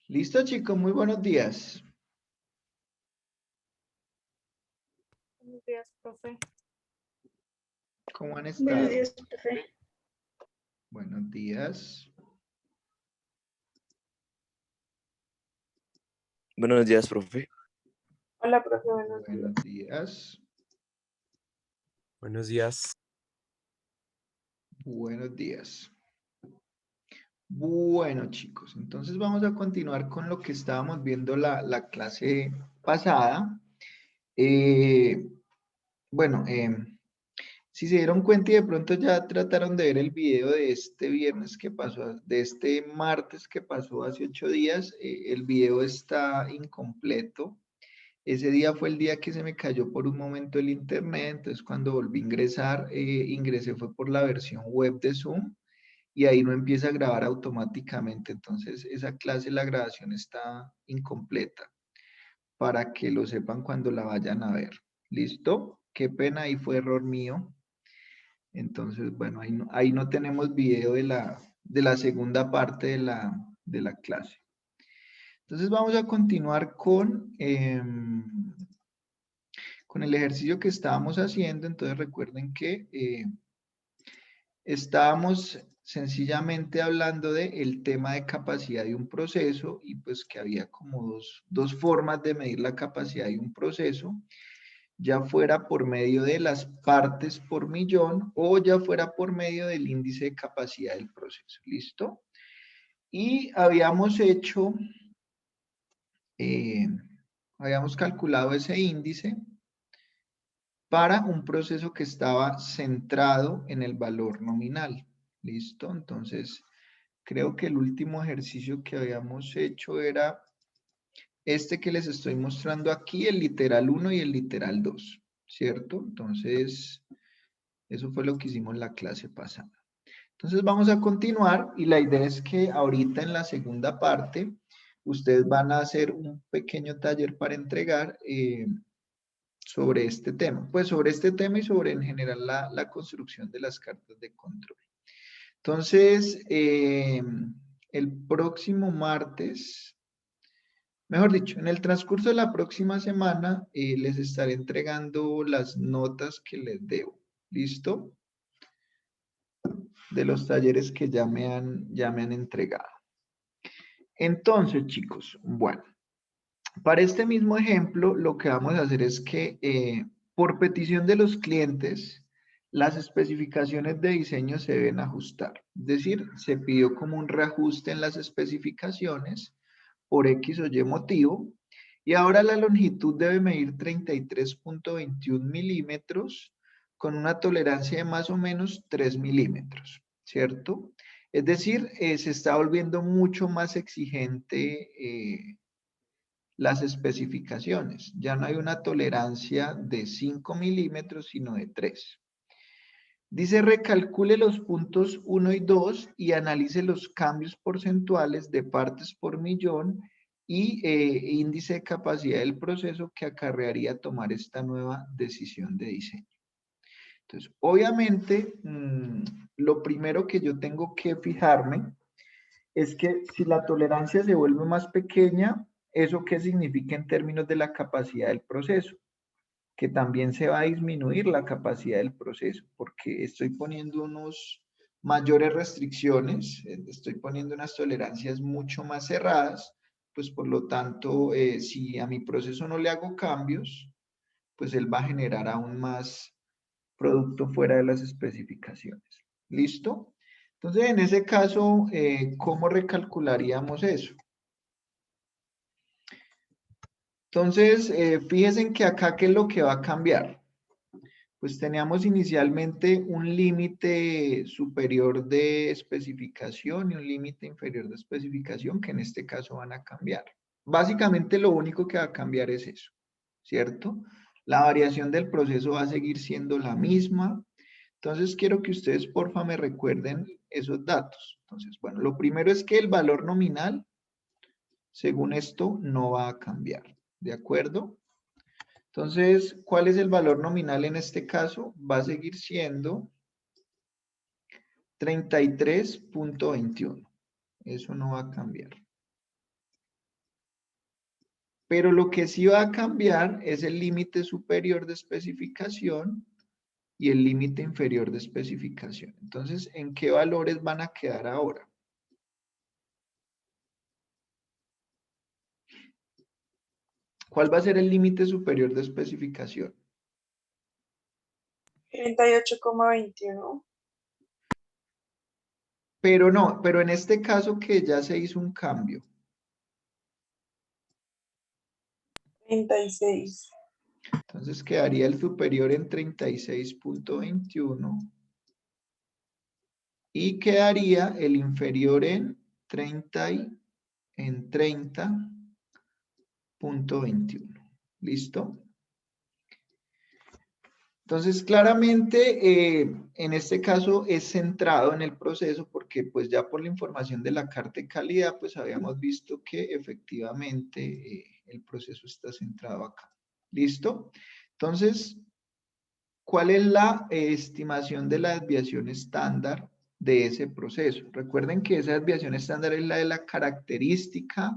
Listo, chicos, muy buenos días. Buenos días, profe. ¿Cómo han Buenos estado? días, profe. Buenos días. Buenos días, profe. Hola, profe, buenos días. Buenos días. Buenos días. Buenos días. Bueno, chicos, entonces vamos a continuar con lo que estábamos viendo la clase pasada. Bueno, si se dieron cuenta y de pronto ya trataron de ver el video de este viernes que pasó, de este martes que pasó hace 8 días, el video está incompleto. Ese día fue el día que se me cayó por un momento el internet, entonces cuando volví a ingresar, ingresé fue por la versión web de Zoom y ahí no empieza a grabar automáticamente, entonces esa clase, la grabación está incompleta, para que lo sepan cuando la vayan a ver. ¿Listo? Qué pena, ahí fue error mío. Entonces, bueno, ahí no tenemos video de la segunda parte de la clase. Entonces vamos a continuar con el ejercicio que estábamos haciendo. Entonces recuerden que estábamos sencillamente hablando del tema de capacidad de un proceso y pues que había como dos formas de medir la capacidad de un proceso, ya fuera por medio de las partes por millón o ya fuera por medio del índice de capacidad del proceso. ¿Listo? Y habíamos calculado ese índice para un proceso que estaba centrado en el valor nominal. ¿Listo? Entonces, creo que el último ejercicio que habíamos hecho era este que les estoy mostrando aquí, el literal 1 y el literal 2, ¿cierto? Entonces, eso fue lo que hicimos en la clase pasada. Entonces, vamos a continuar y la idea es que ahorita en la segunda parte, ustedes van a hacer un pequeño taller para entregar sobre este tema. Pues sobre este tema y sobre en general la construcción de las cartas de control. Entonces, el próximo martes, mejor dicho, en el transcurso de la próxima semana, les estaré entregando las notas que les debo. ¿Listo? De los talleres que ya me han entregado. Entonces, chicos, bueno, para este mismo ejemplo, lo que vamos a hacer es que por petición de los clientes, las especificaciones de diseño se deben ajustar. Es decir, se pidió como un reajuste en las especificaciones por X o Y motivo. Y ahora la longitud debe medir 33.21 milímetros con una tolerancia de más o menos 3 milímetros, ¿cierto? Es decir, se está volviendo mucho más exigente las especificaciones. Ya no hay una tolerancia de 5 milímetros, sino de 3. Dice, recalcule los puntos 1 y 2 y analice los cambios porcentuales de partes por millón y índice de capacidad del proceso que acarrearía tomar esta nueva decisión de diseño. Entonces, obviamente, lo primero que yo tengo que fijarme es que si la tolerancia se vuelve más pequeña, ¿eso qué significa en términos de la capacidad del proceso? Que también se va a disminuir la capacidad del proceso, porque estoy poniendo unos mayores restricciones, estoy poniendo unas tolerancias mucho más cerradas, pues por lo tanto, si a mi proceso no le hago cambios, pues él va a generar aún más producto fuera de las especificaciones. ¿Listo? Entonces, en ese caso, ¿cómo recalcularíamos eso? Entonces, fíjense que acá, ¿qué es lo que va a cambiar? Pues teníamos inicialmente un límite superior de especificación y un límite inferior de especificación, que en este caso van a cambiar. Básicamente lo único que va a cambiar es eso, ¿cierto? La variación del proceso va a seguir siendo la misma. Entonces, quiero que ustedes, porfa, me recuerden esos datos. Entonces, bueno, lo primero es que el valor nominal, según esto, no va a cambiar, ¿de acuerdo? Entonces, ¿cuál es el valor nominal en este caso? Va a seguir siendo 33.21. Eso no va a cambiar. Pero lo que sí va a cambiar es el límite superior de especificación y el límite inferior de especificación. Entonces, ¿en qué valores van a quedar ahora? ¿Cuál va a ser el límite superior de especificación? 38,21. Pero no, pero en este caso que ya se hizo un cambio. 36. Entonces quedaría el superior en 36,21 y quedaría el inferior en 30,21. ¿Listo? Entonces, claramente, en este caso es centrado en el proceso porque pues ya por la información de la carta de calidad, pues habíamos visto que efectivamente el proceso está centrado acá. ¿Listo? Entonces, ¿cuál es la estimación de la desviación estándar de ese proceso? Recuerden que esa desviación estándar es la de la característica,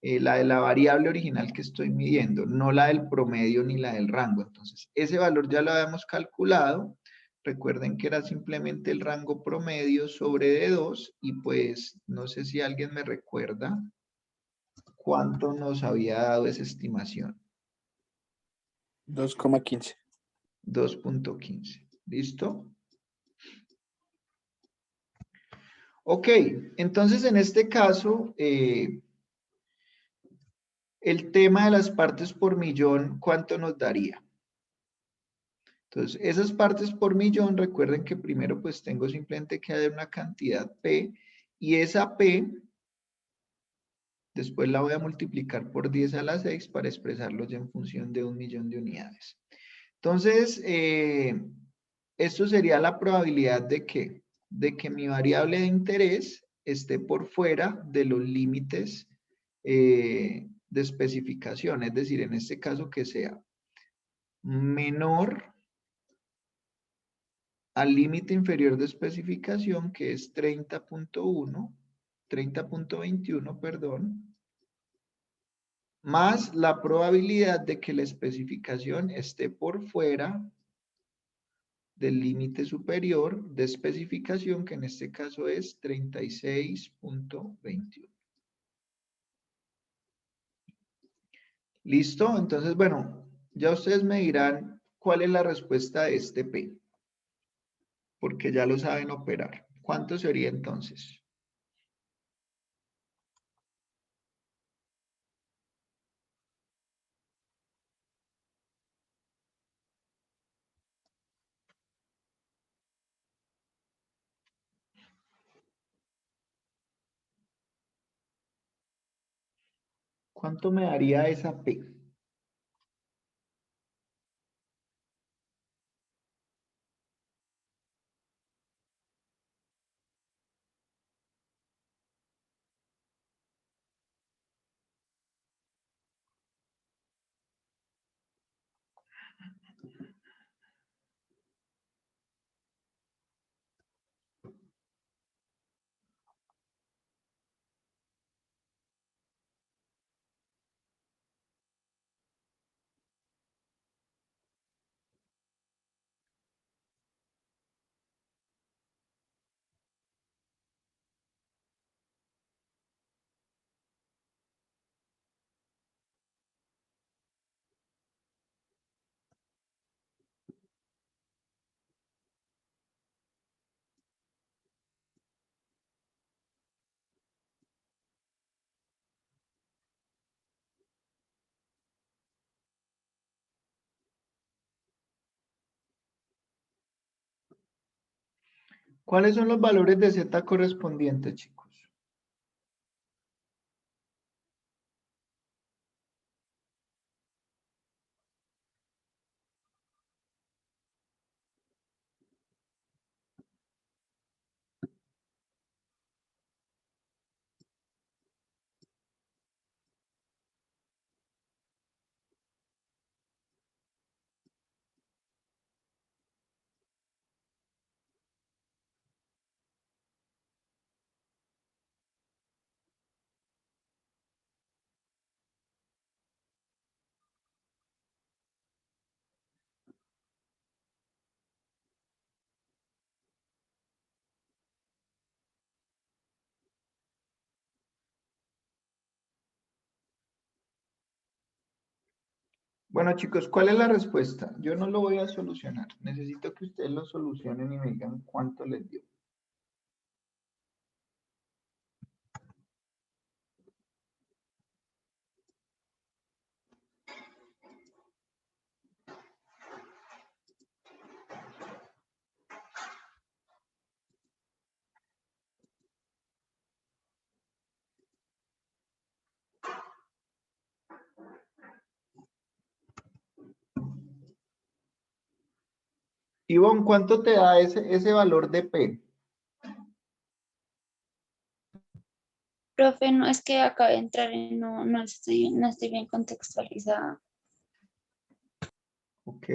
la de la variable original que estoy midiendo, no la del promedio ni la del rango. Entonces, ese valor ya lo habíamos calculado. Recuerden que era simplemente el rango promedio sobre D2 y pues no sé si alguien me recuerda cuánto nos había dado esa estimación. 2,15. 2,15. ¿Listo? Ok, entonces en este caso, el tema de las partes por millón, ¿cuánto nos daría? Entonces, esas partes por millón, recuerden que primero pues tengo simplemente que dar una cantidad P y esa P, después la voy a multiplicar por 10 a la 6 para expresarlo ya en función de 1.000.000 de unidades. Entonces, esto sería la probabilidad de que, mi variable de interés esté por fuera de los límites de especificación, es decir, en este caso que sea menor al límite inferior de especificación, que es 30,21, perdón, más la probabilidad de que la especificación esté por fuera del límite superior de especificación, que en este caso es 36,21. ¿Listo? Entonces, bueno, ya ustedes me dirán cuál es la respuesta de este P, porque ya lo saben operar. ¿Cuánto sería entonces? ¿Cuánto me daría esa P? ¿Cuáles son los valores de Z correspondientes, chicos? Bueno, chicos, ¿cuál es la respuesta? Yo no lo voy a solucionar. Necesito que ustedes lo solucionen y me digan cuánto les dio. Ivonne, ¿cuánto te da ese valor de P? Profe, no es que acabé de entrar y no estoy bien contextualizada. Ok.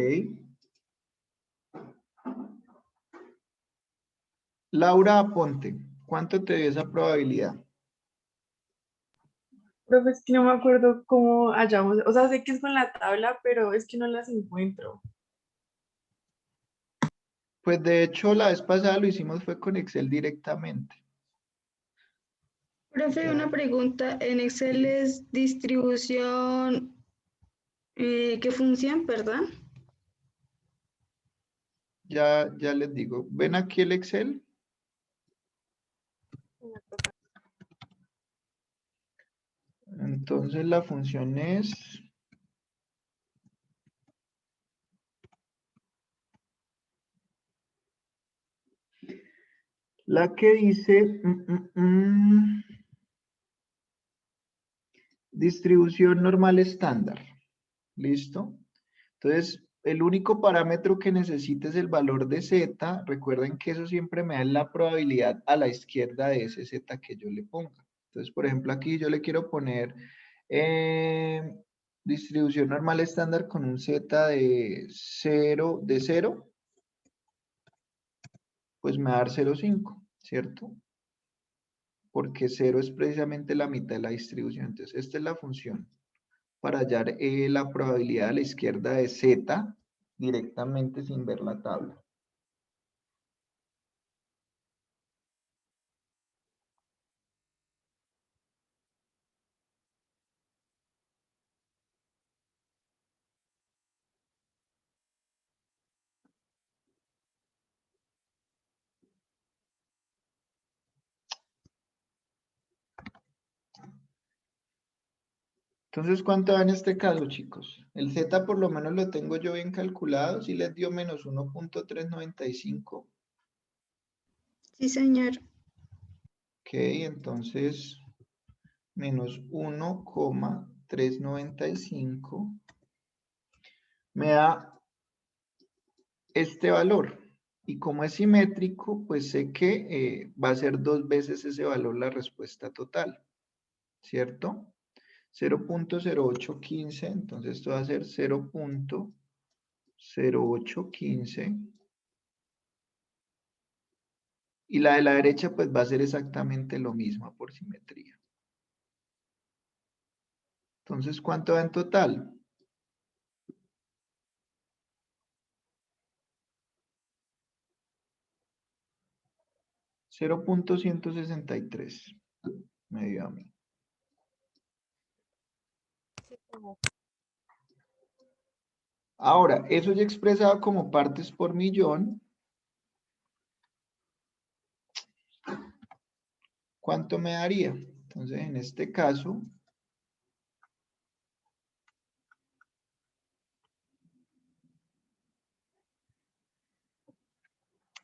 Laura Aponte, ¿cuánto te dio esa probabilidad? Profe, es que no me acuerdo cómo hallamos, o sea, sé que es con la tabla, pero es que no las encuentro. Pues de hecho la vez pasada lo hicimos fue con Excel directamente. Profe, una pregunta. En Excel es distribución, ¿qué función, verdad? Ya les digo. ¿Ven aquí el Excel? Entonces la función es... La que dice... distribución normal estándar. ¿Listo? Entonces, el único parámetro que necesita es el valor de z. Recuerden que eso siempre me da la probabilidad a la izquierda de ese z que yo le ponga. Entonces, por ejemplo, aquí yo le quiero poner distribución normal estándar con un z de 0, pues me va a dar 0,5, ¿cierto? Porque 0 es precisamente la mitad de la distribución. Entonces, esta es la función para hallar la probabilidad a la izquierda de z directamente sin ver la tabla. Entonces, ¿cuánto da en este caso, chicos? El z por lo menos lo tengo yo bien calculado, si les dio menos 1.395. Sí, señor. Ok, entonces, menos 1,395 me da este valor. Y como es simétrico, pues sé que va a ser 2 veces ese valor la respuesta total, ¿cierto? 0.0815, entonces esto va a ser 0.0815. Y la de la derecha pues va a ser exactamente lo mismo por simetría. Entonces, ¿cuánto da en total? $0.163 me dio a mí. Ahora, eso ya expresado como partes por millón. ¿Cuánto me daría? Entonces, en este caso,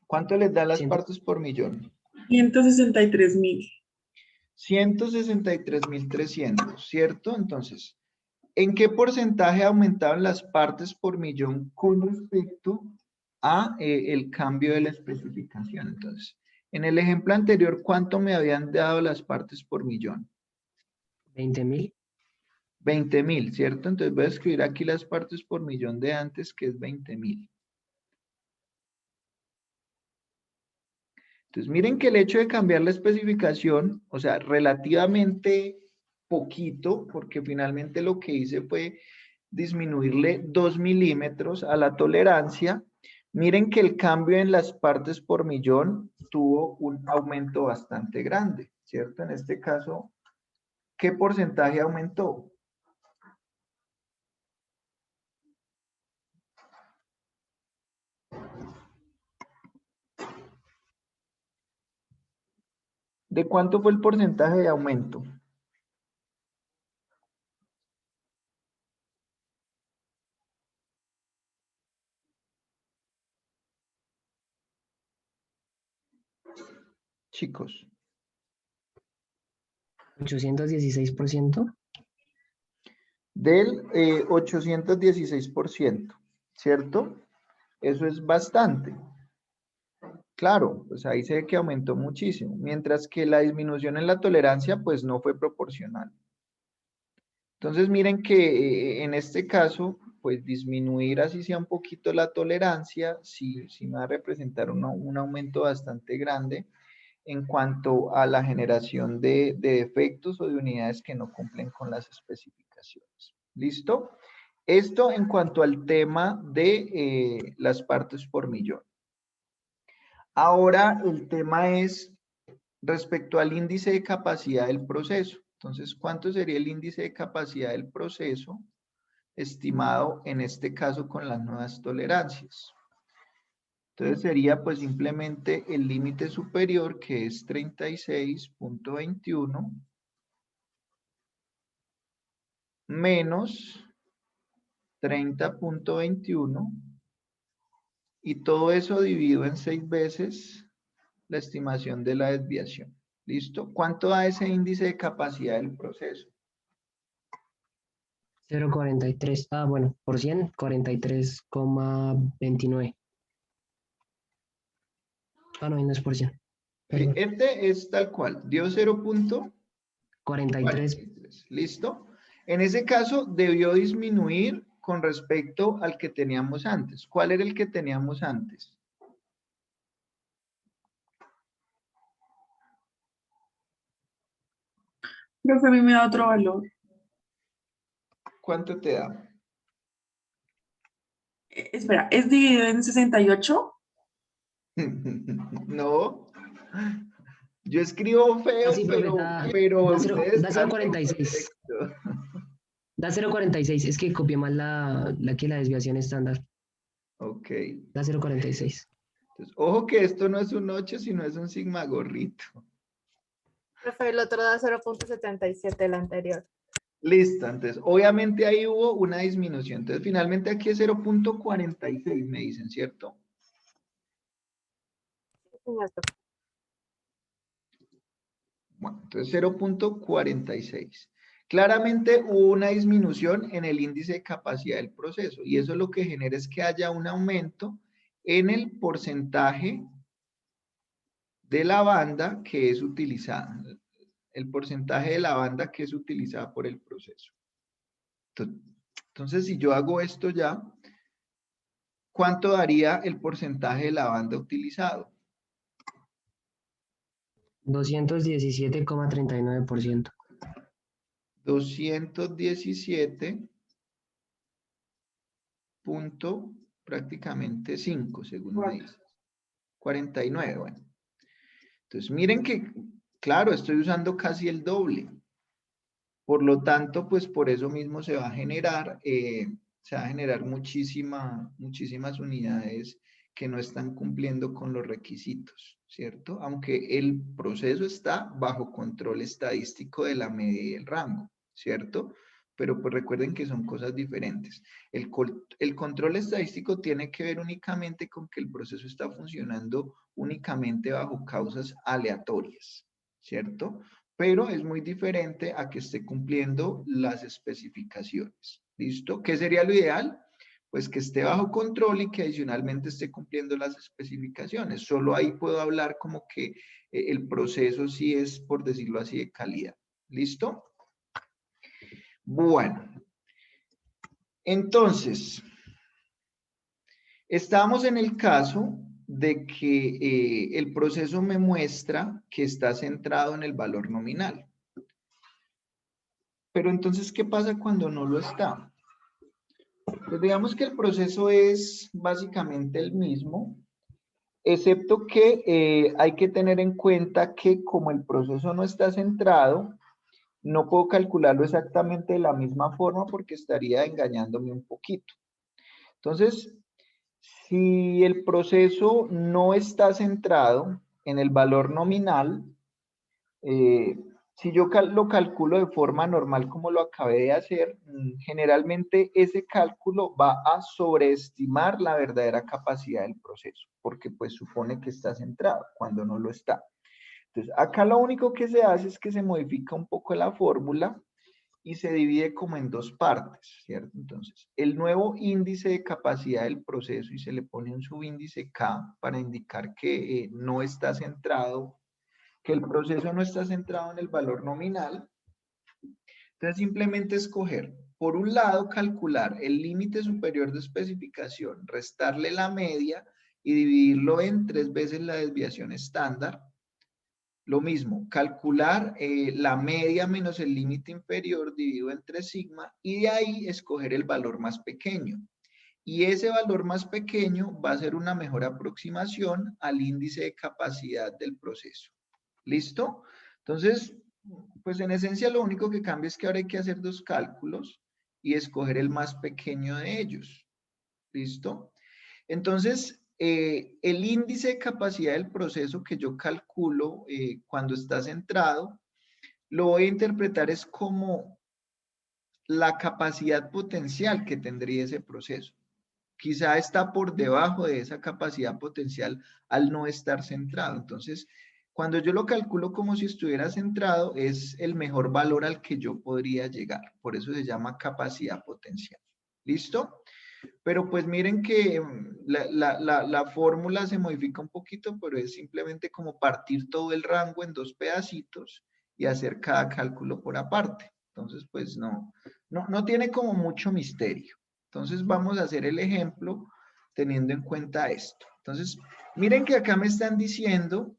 ¿cuánto les da las partes por millón? 163.000. 163.300, ¿cierto? Entonces, ¿en qué porcentaje aumentaron las partes por millón con respecto a el cambio de la especificación? Entonces, en el ejemplo anterior, ¿cuánto me habían dado las partes por millón? 20.000. 20.000, ¿cierto? Entonces voy a escribir aquí las partes por millón de antes, que es 20.000. Entonces, miren que el hecho de cambiar la especificación, o sea, relativamente poquito, porque finalmente lo que hice fue disminuirle 2 milímetros a la tolerancia. Miren que el cambio en las partes por millón tuvo un aumento bastante grande, ¿cierto? En este caso, ¿qué porcentaje aumentó? ¿De cuánto fue el porcentaje de aumento? Chicos. 816%. Del 816%, ¿cierto? Eso es bastante. Claro, pues ahí se ve que aumentó muchísimo, mientras que la disminución en la tolerancia pues no fue proporcional. Entonces miren que en este caso, pues disminuir así sea un poquito la tolerancia, sí me va a representar un aumento bastante grande en cuanto a la generación de defectos o de unidades que no cumplen con las especificaciones. ¿Listo? Esto en cuanto al tema de las partes por millón. Ahora el tema es respecto al índice de capacidad del proceso. Entonces, ¿cuánto sería el índice de capacidad del proceso estimado en este caso con las nuevas tolerancias? Entonces sería pues simplemente el límite superior, que es 36.21 menos 30.21 y todo eso dividido en 6 veces la estimación de la desviación. ¿Listo? ¿Cuánto da ese índice de capacidad del proceso? 0,43. Ah, bueno, por 100, 43,29. Ah, no, no es por 100. Perdón. Este es tal cual, dio 0.43. 43. ¿Listo? En ese caso debió disminuir con respecto al que teníamos antes. ¿Cuál era el que teníamos antes? Profe, a mí me da otro valor. ¿Cuánto te da? Espera, ¿es dividido en 68? No. Yo escribo feo, Sí, profe, pero da ustedes hacen 0,46. perfecto. Da 0,46. Es que copié mal la desviación estándar. Ok. Da 0,46. Entonces, ojo que esto no es un 8, sino es un sigma gorrito. Profe, el otro da 0.77, el anterior. Listo, entonces, obviamente ahí hubo una disminución. Entonces, finalmente aquí es 0.46, me dicen, ¿cierto? Señor, profe. Bueno, entonces 0.46. Claramente hubo una disminución en el índice de capacidad del proceso y eso lo que genera es que haya un aumento en el porcentaje de la banda que es utilizada, el porcentaje de la banda que es utilizada por el proceso. Entonces, si yo hago esto ya, ¿cuánto daría el porcentaje de la banda utilizado? 217,39%. 217 punto prácticamente 5, según me dice. 49, bueno. Entonces, miren que, claro, estoy usando casi el doble. Por lo tanto, pues por eso mismo se va a generar muchísimas unidades que no están cumpliendo con los requisitos, ¿cierto? Aunque el proceso está bajo control estadístico de la media y el rango, ¿cierto? Pero pues recuerden que son cosas diferentes. El control estadístico tiene que ver únicamente con que el proceso está funcionando únicamente bajo causas aleatorias, ¿cierto? Pero es muy diferente a que esté cumpliendo las especificaciones. ¿Listo? ¿Qué sería lo ideal? Pues que esté bajo control y que adicionalmente esté cumpliendo las especificaciones. Solo ahí puedo hablar como que el proceso sí es, por decirlo así, de calidad. ¿Listo? Bueno. Entonces, estamos en el caso de que el proceso me muestra que está centrado en el valor nominal. Pero entonces, ¿qué pasa cuando no lo está? Pues digamos que el proceso es básicamente el mismo, excepto que hay que tener en cuenta que como el proceso no está centrado, no puedo calcularlo exactamente de la misma forma porque estaría engañándome un poquito. Entonces, si el proceso no está centrado en el valor nominal, Si yo lo calculo de forma normal como lo acabé de hacer, generalmente ese cálculo va a sobreestimar la verdadera capacidad del proceso, porque pues supone que está centrado cuando no lo está. Entonces, acá lo único que se hace es que se modifica un poco la fórmula y se divide como en dos partes, ¿cierto? Entonces, el nuevo índice de capacidad del proceso y se le pone un subíndice K para indicar que no está centrado, que el proceso no está centrado en el valor nominal. Entonces, simplemente escoger, por un lado, calcular el límite superior de especificación, restarle la media y dividirlo en 3 veces la desviación estándar. Lo mismo, calcular la media menos el límite inferior dividido entre sigma y de ahí escoger el valor más pequeño. Y ese valor más pequeño va a ser una mejor aproximación al índice de capacidad del proceso. ¿Listo? Entonces, pues en esencia lo único que cambia es que ahora hay que hacer dos cálculos y escoger el más pequeño de ellos. ¿Listo? Entonces, el índice de capacidad del proceso que yo calculo cuando está centrado, lo voy a interpretar es como la capacidad potencial que tendría ese proceso. Quizá está por debajo de esa capacidad potencial al no estar centrado. Entonces, cuando yo lo calculo como si estuviera centrado, es el mejor valor al que yo podría llegar. Por eso se llama capacidad potencial. ¿Listo? Pero pues miren que la fórmula se modifica un poquito, pero es simplemente como partir todo el rango en dos pedacitos y hacer cada cálculo por aparte. Entonces, pues no tiene como mucho misterio. Entonces vamos a hacer el ejemplo teniendo en cuenta esto. Entonces, miren que acá me están diciendo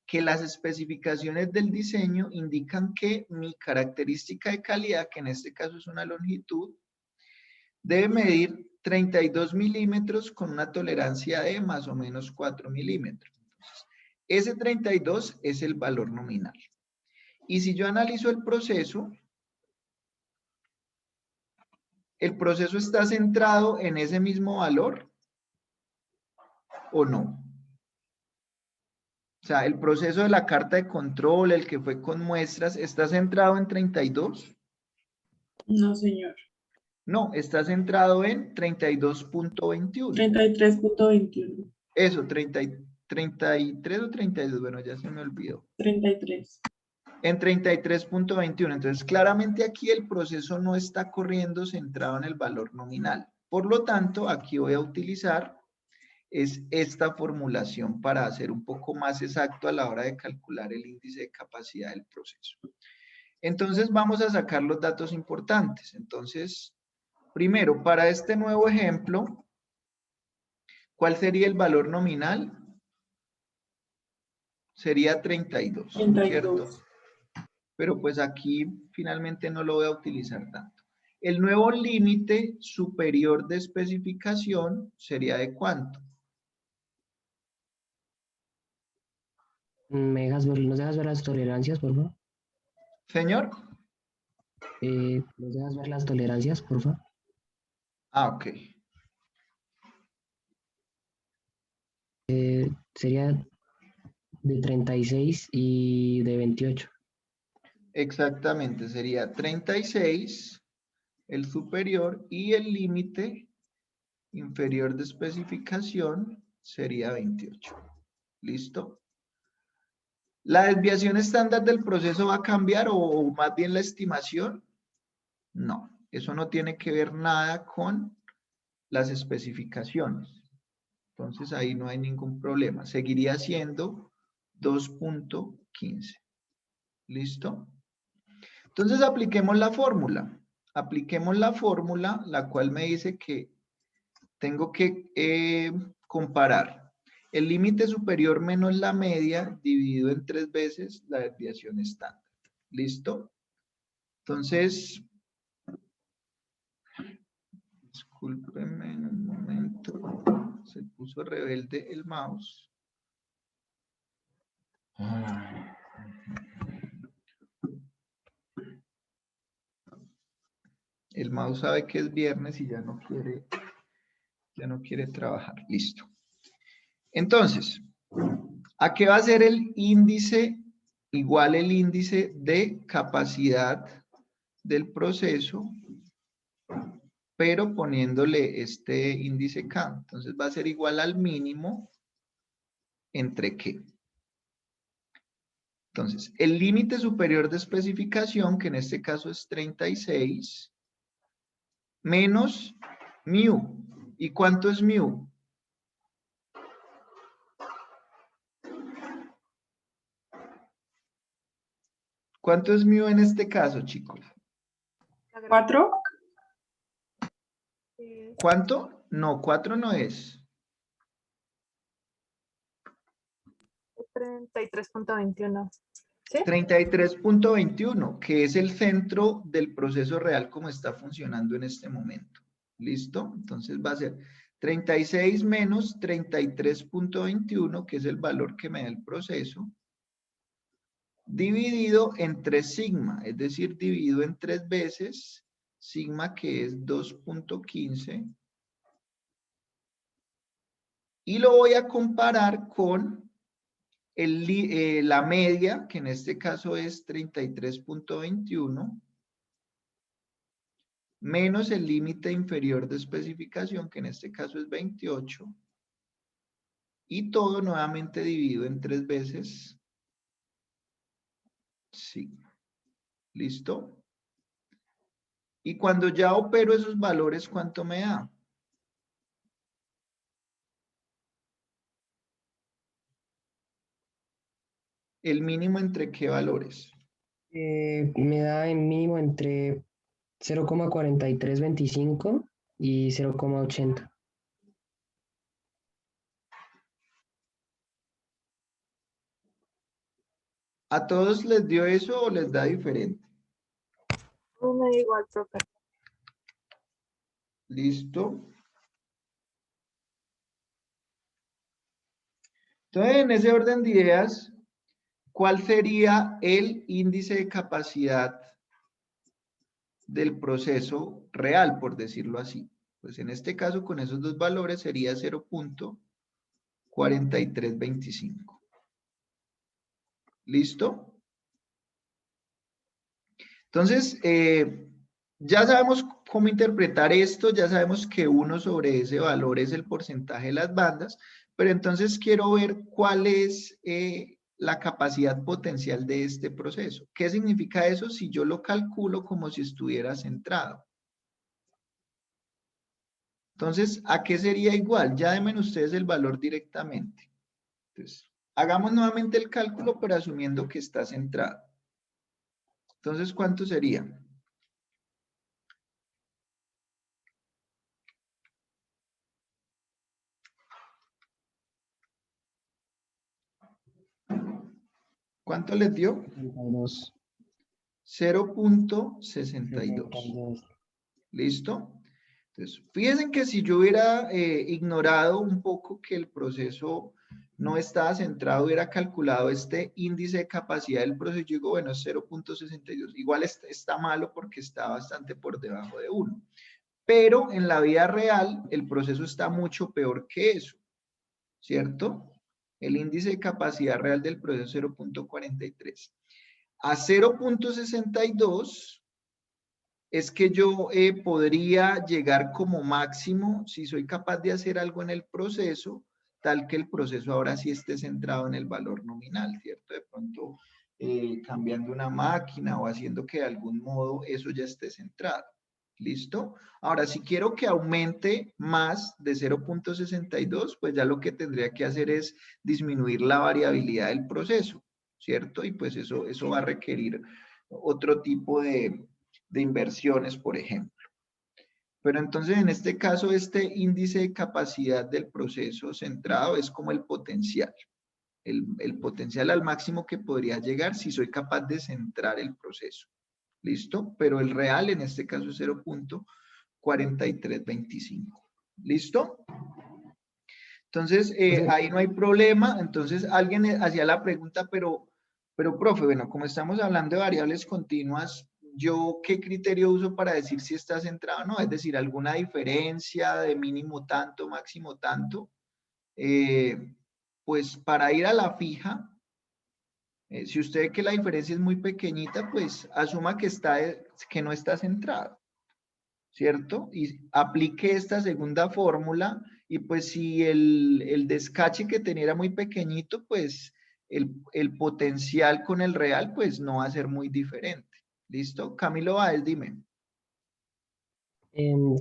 que las especificaciones del diseño indican que mi característica de calidad, que en este caso es una longitud, debe medir 32 milímetros con una tolerancia de más o menos 4 milímetros. Entonces, ese 32 es el valor nominal. Y si yo analizo el proceso está centrado en ese mismo valor o no. O sea, el proceso de la carta de control, el que fue con muestras, ¿está centrado en 32? No, señor. No, está centrado en 32.21. 33.21. Eso, 33 o 32, bueno, ya se me olvidó. 33. En 33.21, entonces claramente aquí el proceso no está corriendo centrado en el valor nominal. Por lo tanto, aquí voy a utilizar esta formulación para hacer un poco más exacto a la hora de calcular el índice de capacidad del proceso. Entonces vamos a sacar los datos importantes. Entonces, primero, para este nuevo ejemplo, ¿cuál sería el valor nominal? Sería 32, 32. ¿cierto? Pero pues aquí finalmente no lo voy a utilizar tanto. El nuevo límite superior de especificación sería ¿de cuánto? ¿Nos dejas ver las tolerancias, por favor? Señor. ¿Nos dejas ver las tolerancias, por favor? Ah, ok. Sería de 36 y de 28. Exactamente, sería 36 el superior y el límite inferior de especificación sería 28. ¿Listo? ¿La desviación estándar del proceso va a cambiar o más bien la estimación? No, eso no tiene que ver nada con las especificaciones. Entonces ahí no hay ningún problema. Seguiría siendo 2.15. ¿Listo? Entonces apliquemos la fórmula. Apliquemos la fórmula, la cual me dice que tengo que comparar el límite superior menos la media dividido en 3 veces la desviación estándar. ¿Listo? Entonces, discúlpenme un momento, se puso rebelde el mouse. El mouse sabe que es viernes y ya no quiere trabajar. Listo. Entonces, ¿a qué va a ser el índice igual el índice de capacidad del proceso, pero poniéndole este índice K. Entonces va a ser igual al mínimo entre qué. Entonces, el límite superior de especificación, que en este caso es 36, menos mu. ¿Y cuánto es mu? ¿Cuánto es mu en este caso, chicos? 4. ¿Cuánto? No, 4 no es. 33.21. ¿Sí? 33.21, que es el centro del proceso real como está funcionando en este momento. ¿Listo? Entonces va a ser 36 menos 33.21, que es el valor que me da el proceso, dividido en 3 sigma, es decir, dividido en 3 veces sigma, que es 2.15, y lo voy a comparar con la media, que en este caso es 33.21, menos el límite inferior de especificación, que en este caso es 28, y todo nuevamente dividido en 3 veces sigma. ¿Listo? Y cuando ya opero esos valores, ¿cuánto me da? ¿El mínimo entre qué valores? Me da en mínimo entre 0,4325 y 0,80. ¿A todos les dio eso o les da diferente? No me da igual, profe. ¿Listo? Entonces, en ese orden de ideas, ¿cuál sería el índice de capacidad del proceso real, por decirlo así? Pues en este caso, con esos dos valores sería 0.4325. ¿Listo? Entonces, ya sabemos cómo interpretar esto, ya sabemos que 1 sobre ese valor es el porcentaje de las bandas, pero entonces quiero ver cuál es la capacidad potencial de este proceso. ¿Qué significa eso si yo lo calculo como si estuviera centrado? Entonces, ¿a qué sería igual? Ya denme ustedes el valor directamente. Entonces, hagamos nuevamente el cálculo, pero asumiendo que está centrado. Entonces, ¿cuánto sería? ¿Cuánto les dio? 62. 0.62. ¿Listo? Entonces, fíjense que si yo hubiera ignorado un poco que el proceso no estaba centrado, hubiera calculado este índice de capacidad del proceso, yo digo, bueno, es 0.62. Igual está malo porque está bastante por debajo de 1. Pero en la vida real, el proceso está mucho peor que eso, ¿cierto? El índice de capacidad real del proceso es 0.43. A 0.62 es que yo podría llegar como máximo si soy capaz de hacer algo en el proceso, tal que el proceso ahora sí esté centrado en el valor nominal, ¿cierto? De pronto cambiando una máquina o haciendo que de algún modo eso ya esté centrado. ¿Listo? Ahora, si quiero que aumente más de 0.62, pues ya lo que tendría que hacer es disminuir la variabilidad del proceso, ¿cierto? Y pues eso va a requerir otro tipo de inversiones, por ejemplo. Pero entonces, en este caso, este índice de capacidad del proceso centrado es como el potencial. El potencial al máximo que podría llegar si soy capaz de centrar el proceso. ¿Listo? Pero el real en este caso es 0.4325. ¿Listo? Entonces, ahí no hay problema. Entonces, alguien hacía la pregunta, pero profe, bueno, como estamos hablando de variables continuas, ¿yo qué criterio uso para decir si está centrado o no? Es decir, ¿alguna diferencia de mínimo tanto, máximo tanto? Pues para ir a la fija, Si usted ve que la diferencia es muy pequeñita, pues asuma que no está centrado, ¿cierto? Y aplique esta segunda fórmula y pues si el descache que tenía era muy pequeñito, pues el potencial con el real pues no va a ser muy diferente. ¿Listo? Camilo Báez, dime.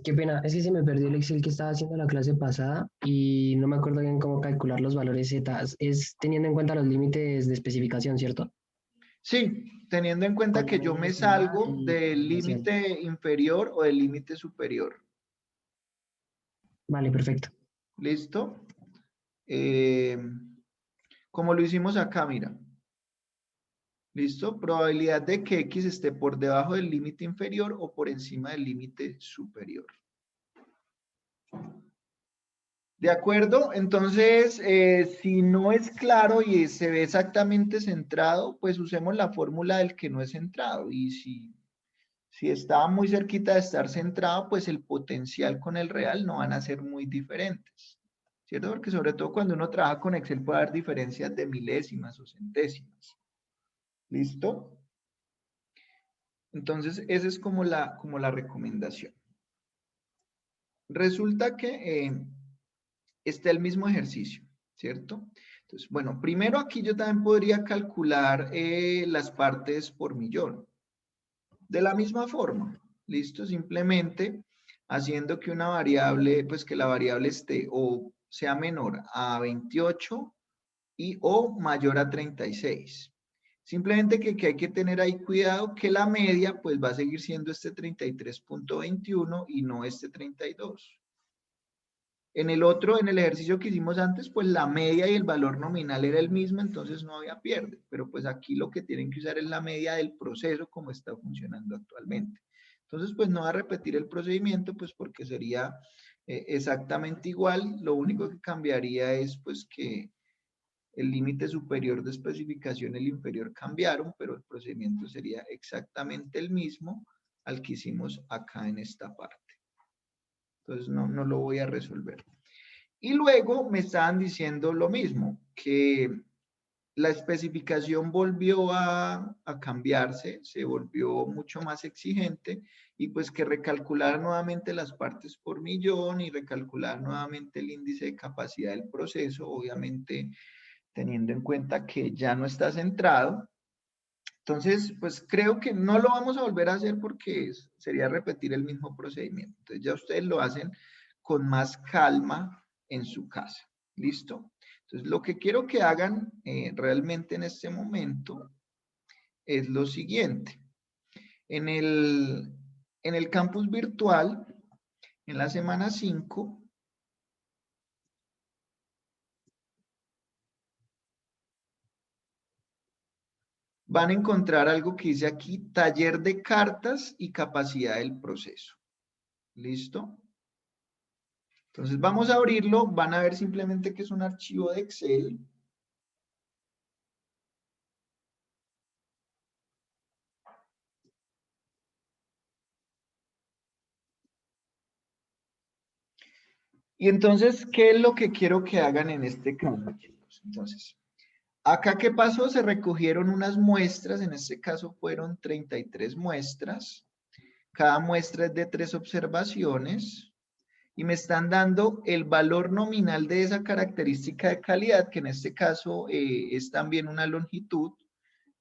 Qué pena, es que se me perdió el Excel que estaba haciendo la clase pasada y no me acuerdo bien cómo calcular los valores Z. Es teniendo en cuenta los límites de especificación, ¿cierto? Sí, teniendo en cuenta Con la que yo media me estimada salgo y del parcial. límite inferior o del límite superior. Vale, perfecto. ¿Listo? Eh, como lo hicimos acá, mira. ¿Listo? Probabilidad de que X esté por debajo del límite inferior o por encima del límite superior. ¿De acuerdo? Entonces, si no es claro y se ve exactamente centrado, pues usemos la fórmula del que no es centrado. Y si está muy cerquita de estar centrado, pues el potencial con el real no van a ser muy diferentes. ¿Cierto? Porque sobre todo cuando uno trabaja con Excel puede haber diferencias de milésimas o centésimas. ¿Listo? Entonces, esa es como la recomendación. Resulta que está el mismo ejercicio, ¿cierto? Entonces, bueno, primero aquí yo también podría calcular las partes por millón. De la misma forma, ¿listo? Simplemente haciendo que una variable, pues que la variable esté o sea menor a 28 y o mayor a 36. Simplemente que hay que tener ahí cuidado que la media pues va a seguir siendo este 33.21 y no este 32. En el ejercicio que hicimos antes, pues la media y el valor nominal era el mismo, entonces no había pierde. Pero pues aquí lo que tienen que usar es la media del proceso como está funcionando actualmente. Entonces, pues no va a repetir el procedimiento, pues porque sería exactamente igual. Lo único que cambiaría es pues que el límite superior de especificación y el inferior cambiaron, pero el procedimiento sería exactamente el mismo al que hicimos acá en esta parte. Entonces no lo voy a resolver. Y luego me estaban diciendo lo mismo, que la especificación volvió a cambiarse, se volvió mucho más exigente y pues que recalcular nuevamente las partes por millón y recalcular nuevamente el índice de capacidad del proceso, obviamente teniendo en cuenta que ya no está centrado. Entonces, pues creo que no lo vamos a volver a hacer porque sería repetir el mismo procedimiento. Entonces ya ustedes lo hacen con más calma en su casa. ¿Listo? Entonces lo que quiero que hagan realmente en este momento es lo siguiente. En el campus virtual, en la semana 5, van a encontrar algo que dice aquí, taller de cartas y capacidad del proceso. ¿Listo? Entonces vamos a abrirlo, van a ver simplemente que es un archivo de Excel. Y entonces, ¿qué es lo que quiero que hagan en este caso, chicos? Entonces, acá, ¿qué pasó? Se recogieron unas muestras, en este caso fueron 33 muestras. Cada muestra es de 3 observaciones. Y me están dando el valor nominal de esa característica de calidad, que en este caso es también una longitud.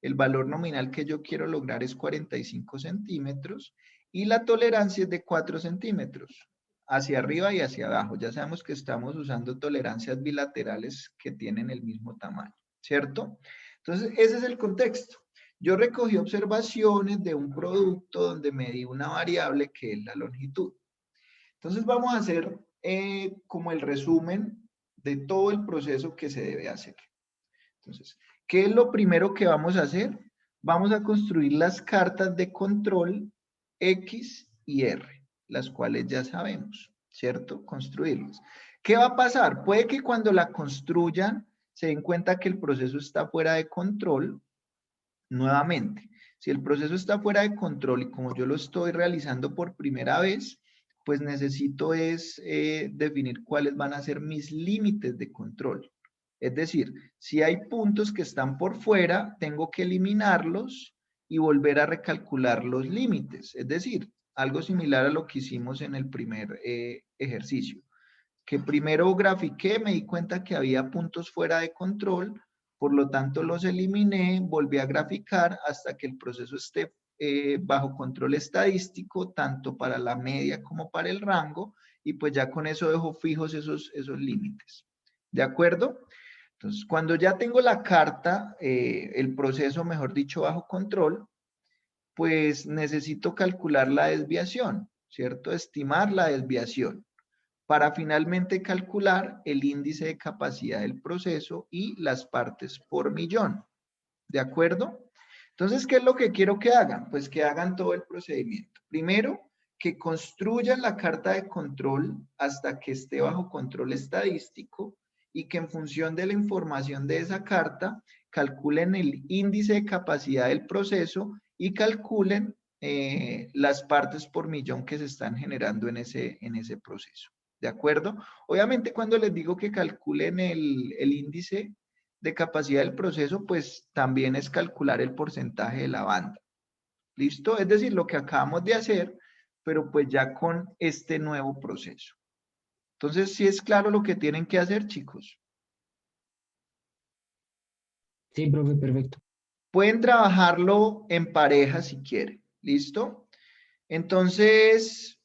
El valor nominal que yo quiero lograr es 45 centímetros y la tolerancia es de 4 centímetros, hacia arriba y hacia abajo. Ya sabemos que estamos usando tolerancias bilaterales que tienen el mismo tamaño, ¿cierto? Entonces, ese es el contexto. Yo recogí observaciones de un producto donde medí una variable que es la longitud. Entonces vamos a hacer como el resumen de todo el proceso que se debe hacer. Entonces, ¿qué es lo primero que vamos a hacer? Vamos a construir las cartas de control X y R, las cuales ya sabemos, ¿cierto? Construirlas. ¿Qué va a pasar? Puede que cuando la construyan se den cuenta que el proceso está fuera de control. Nuevamente, si el proceso está fuera de control y como yo lo estoy realizando por primera vez, pues necesito es definir cuáles van a ser mis límites de control. Es decir, si hay puntos que están por fuera, tengo que eliminarlos y volver a recalcular los límites. Es decir, algo similar a lo que hicimos en el primer ejercicio. Que primero grafiqué, me di cuenta que había puntos fuera de control, por lo tanto los eliminé, volví a graficar hasta que el proceso esté bajo control estadístico, tanto para la media como para el rango, y pues ya con eso dejo fijos esos límites. ¿De acuerdo? Entonces, cuando ya tengo la carta, el proceso, mejor dicho, bajo control, pues necesito calcular la desviación, ¿cierto? Estimar la desviación para finalmente calcular el índice de capacidad del proceso y las partes por millón. ¿De acuerdo? Entonces, ¿qué es lo que quiero que hagan? Pues que hagan todo el procedimiento. Primero, que construyan la carta de control hasta que esté bajo control estadístico y que en función de la información de esa carta, calculen el índice de capacidad del proceso y calculen las partes por millón que se están generando en ese proceso. ¿De acuerdo? Obviamente cuando les digo que calculen el índice de capacidad del proceso, pues también es calcular el porcentaje de la banda. ¿Listo? Es decir, lo que acabamos de hacer, pero pues ya con este nuevo proceso. Entonces, ¿sí es claro lo que tienen que hacer, chicos? Sí, profe, perfecto. Pueden trabajarlo en pareja si quieren. ¿Listo? Entonces,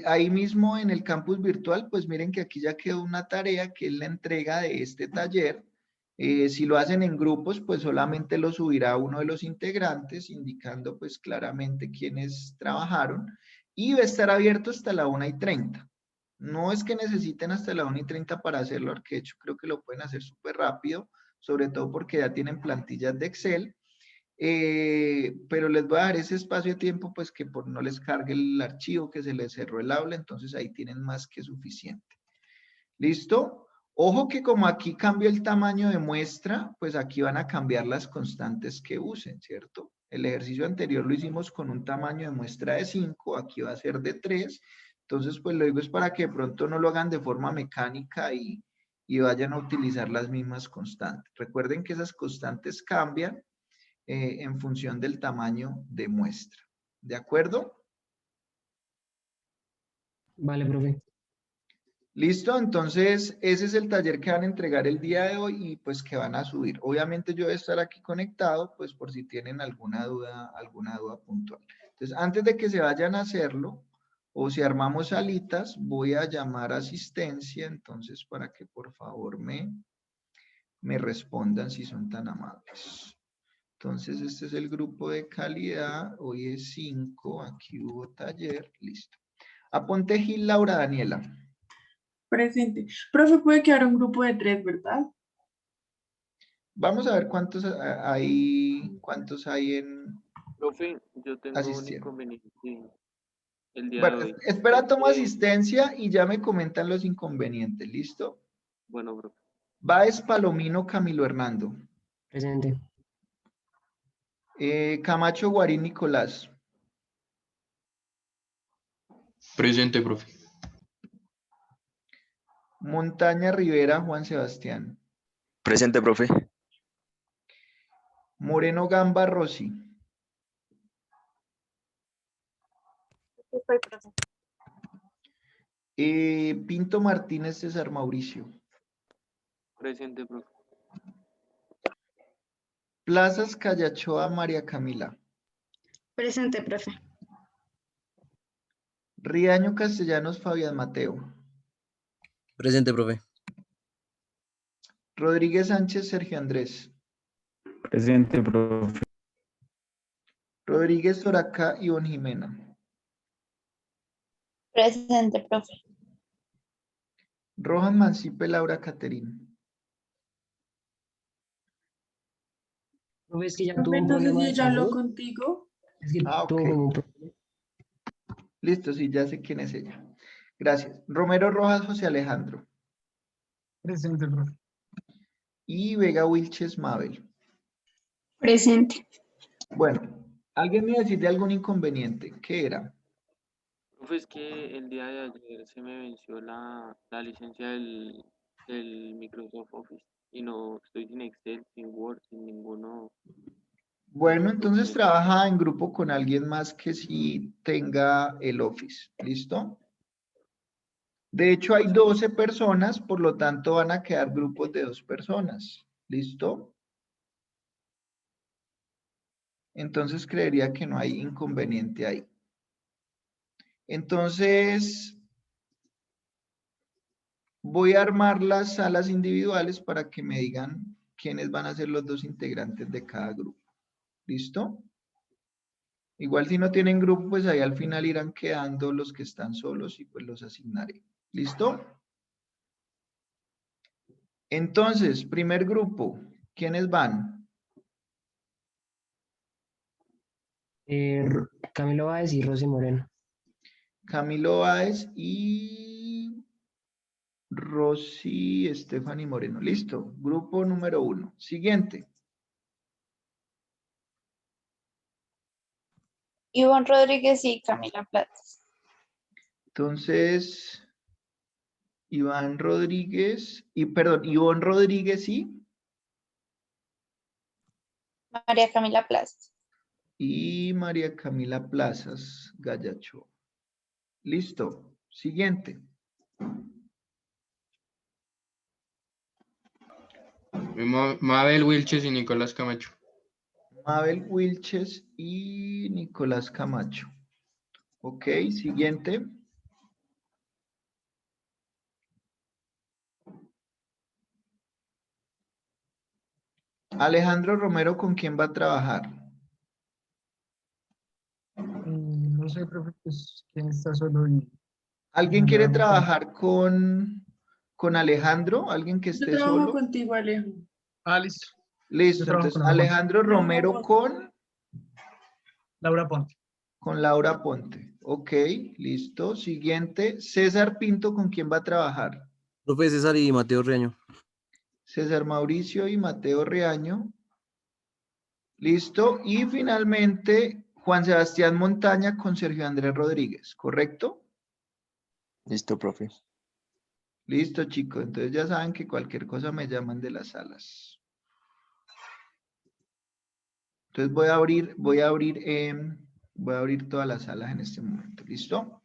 ahí mismo en el campus virtual, pues miren que aquí ya quedó una tarea que es la entrega de este taller. Si lo hacen en grupos, pues solamente lo subirá uno de los integrantes, indicando pues claramente quiénes trabajaron. Y va a estar abierto hasta la 1:30. No es que necesiten hasta la 1:30 para hacerlo, porque de hecho creo que lo pueden hacer súper rápido, sobre todo porque ya tienen plantillas de Excel. Pero les voy a dar ese espacio de tiempo, pues que no les cargue el archivo, que se les cerró el aula, entonces ahí tienen más que suficiente. ¿Listo? Ojo que como aquí cambia el tamaño de muestra, pues aquí van a cambiar las constantes que usen, ¿cierto? El ejercicio anterior lo hicimos con un tamaño de muestra de 5, aquí va a ser de 3, entonces pues lo digo es para que de pronto no lo hagan de forma mecánica y vayan a utilizar las mismas constantes. Recuerden que esas constantes cambian en función del tamaño de muestra. ¿De acuerdo? Vale, profe. ¿Listo? Entonces, ese es el taller que van a entregar el día de hoy y pues que van a subir. Obviamente yo voy a estar aquí conectado, pues por si tienen alguna duda puntual. Entonces, antes de que se vayan a hacerlo, o si armamos salitas, voy a llamar a asistencia, entonces para que por favor me respondan si son tan amables. Entonces, este es el grupo de calidad. Hoy es 5. Aquí hubo taller. Listo. Aponte Gil, Laura, Daniela. Presente. Profe, puede quedar un grupo de 3, ¿verdad? Vamos a ver cuántos hay en Profe, yo tengo un asistieron. inconveniente el día Bueno, de hoy. espera, tomo asistencia y ya me comentan los inconvenientes. ¿Listo? Bueno, profe. Baez Palomino Camilo Hernando. Presente. Camacho Guarín Nicolás. Presente, profe. Montaña Rivera Juan Sebastián. Presente, profe. Moreno Gamba Rosy. Estoy, profe. Pinto Martínez César Mauricio. Presente, profe. Plazas Callachoa María Camila. Presente, profe. Riaño Castellanos Fabián Mateo. Presente, profe. Rodríguez Sánchez Sergio Andrés. Presente, profe. Rodríguez Soraca Ivonne Jimena. Presente, profe. Rojas Mancipe Laura Caterina. Profe, es que ya Profe, tuvo un no sé problema si de ya habló salud. contigo. Es que Ah, tuvo ok. como un problema. Listo, sí, ya sé quién es ella. Gracias. Romero Rojas José Alejandro. Presente, profe. Y Vega Wilches Mabel. Presente. Bueno, ¿alguien me decide algún inconveniente? ¿Qué era? Profe, es que el día de ayer se me venció la licencia el Microsoft Office. Y no estoy sin Excel, sin Word, sin ninguno. Bueno, entonces trabaja en grupo con alguien más que sí tenga el Office. ¿Listo? De hecho, hay 12 personas, por lo tanto van a quedar grupos de 2 personas. ¿Listo? Entonces creería que no hay inconveniente ahí. Entonces, voy a armar las salas individuales para que me digan quiénes van a ser los 2 integrantes de cada grupo. ¿Listo? Igual si no tienen grupo, pues ahí al final irán quedando los que están solos y pues los asignaré. ¿Listo? Entonces, primer grupo, ¿quiénes van? Camilo Báez y Rosy Moreno. Camilo Báez y Rosy Stephanie Moreno. Listo. Grupo número 1. Siguiente. Ivonne Rodríguez y Camila Platas. Entonces, Ivonne Rodríguez y María Camila Platas. y María Camila Plazas Gallacho. Listo. Siguiente. Mabel Wilches y Nicolás Camacho. Mabel Wilches y Nicolás Camacho. Ok, siguiente. Alejandro Romero, ¿con quién va a trabajar? No sé, profe, pues, quién está solo y ¿Alguien no quiere sabemos trabajar con Alejandro? ¿Alguien que Yo esté trabajo solo? contigo, Alejo. Listo. Listo, Yo trabajo entonces con Laura Ponte. Alejandro Romero Laura Ponte. con Laura Ponte. Ok, listo. Siguiente, César Pinto, ¿con quién va a trabajar? Profe César y Mateo Reaño. César Mauricio y Mateo Reaño. Listo. Y finalmente, Juan Sebastián Montaña con Sergio Andrés Rodríguez, ¿correcto? Listo, profe. Listo, chicos. Entonces ya saben que cualquier cosa me llaman de las salas. Entonces voy a abrir todas las salas en este momento. ¿Listo?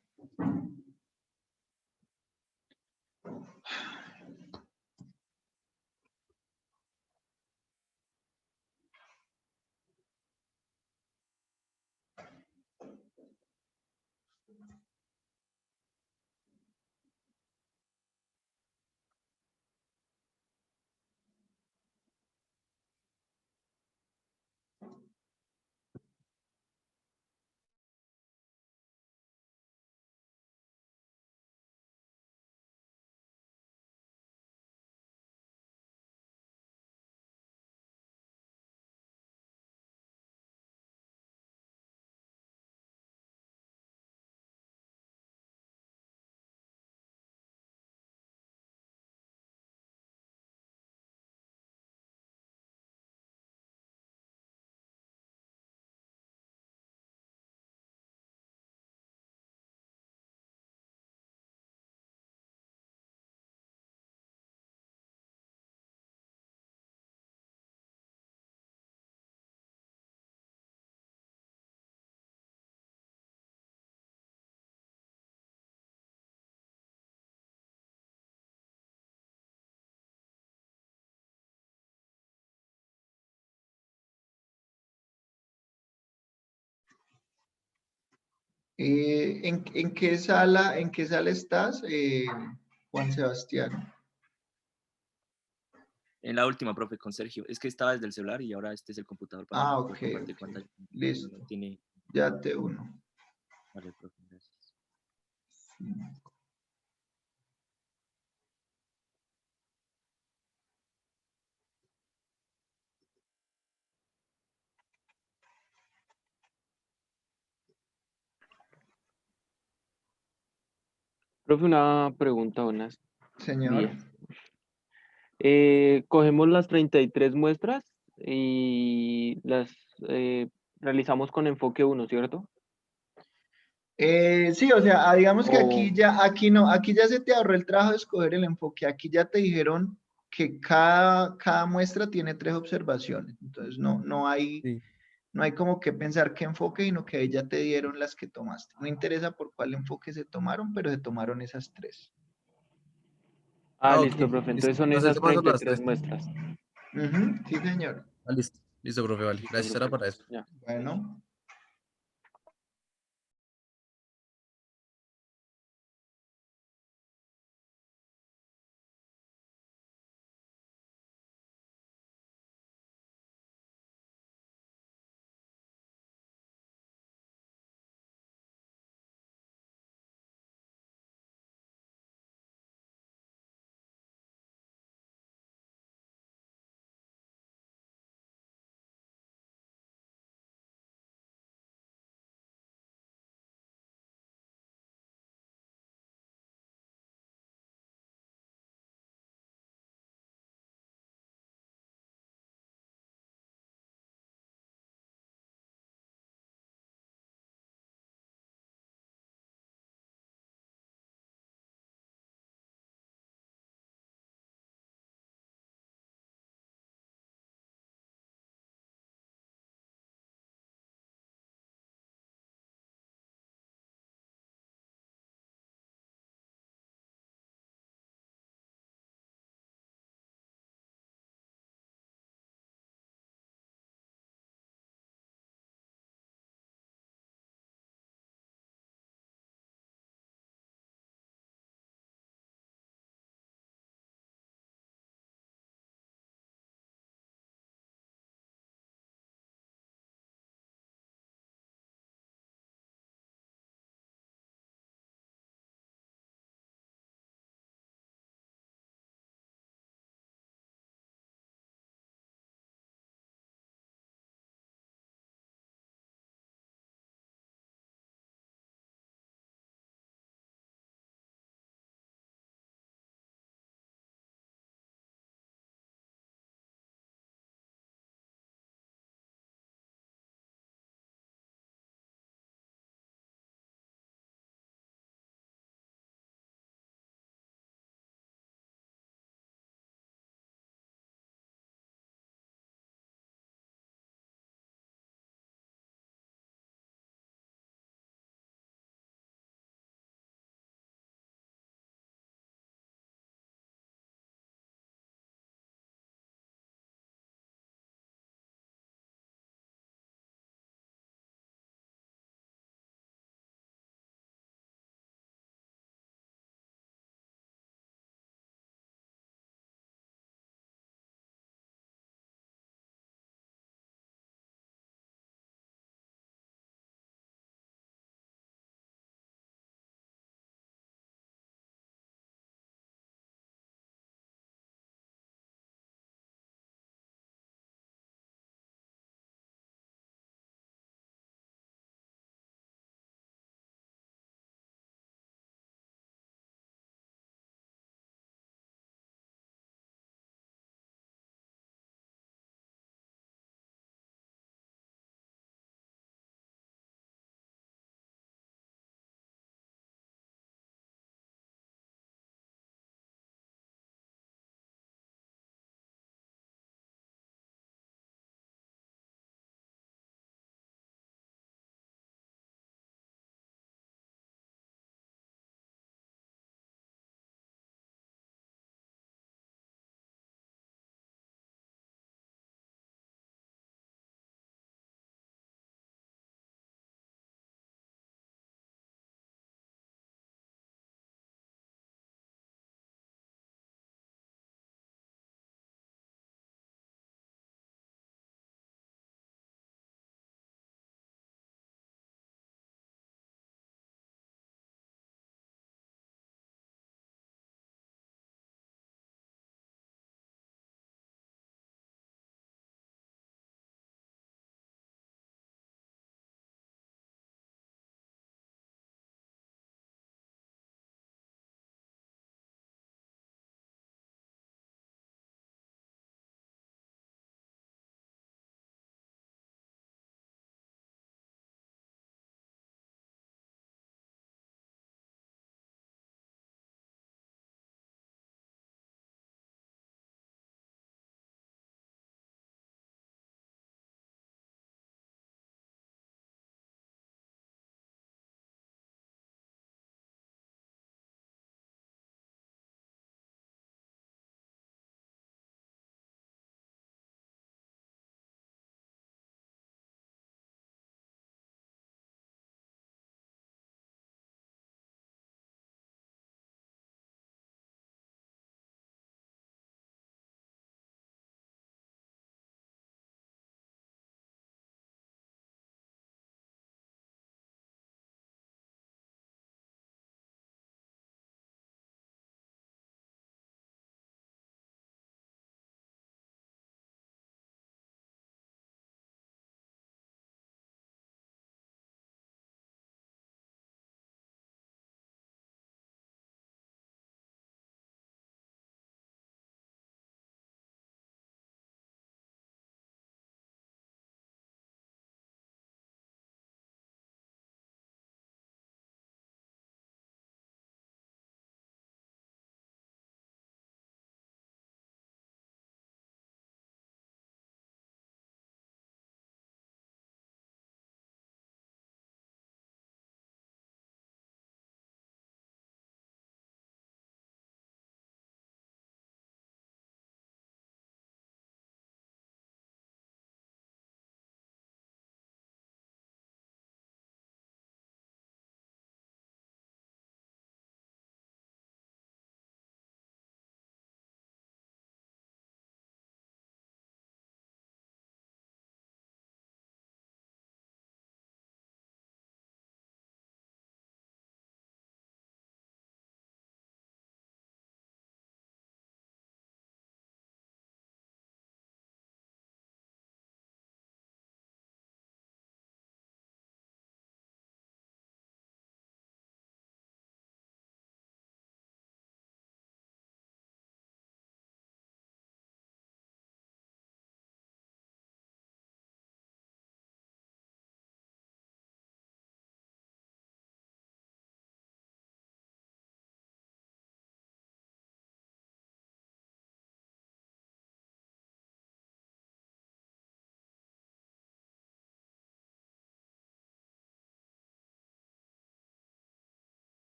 ¿En qué sala estás, Juan Sebastián? En la última, profe, con Sergio. Es que estaba desde el celular y ahora este es el computador para Ah, poder ok, compartir ok. pantalla. Listo. No tiene... Ya te uno. Vale, profe, gracias. Profe, una pregunta, unas Señor. 10. Cogemos las 33 muestras y las realizamos con enfoque 1, ¿cierto? Sí, o sea, digamos que aquí O- ya, aquí no, aquí ya se te ahorró el trabajo de escoger el enfoque. Aquí ya te dijeron que cada muestra tiene 3 observaciones. Entonces Sí. no hay como que pensar qué enfoque, sino que ahí ya te dieron las que tomaste. No interesa por cuál enfoque se tomaron, pero se tomaron esas 3. Ah, Ok. listo, profe. Listo. Entonces son Entonces esas tomas las 33 tres. muestras. Ujú, sí, señor. Ah, listo. Listo, profe, vale. Listo, Gracias, era profe. para eso. Ya. Bueno.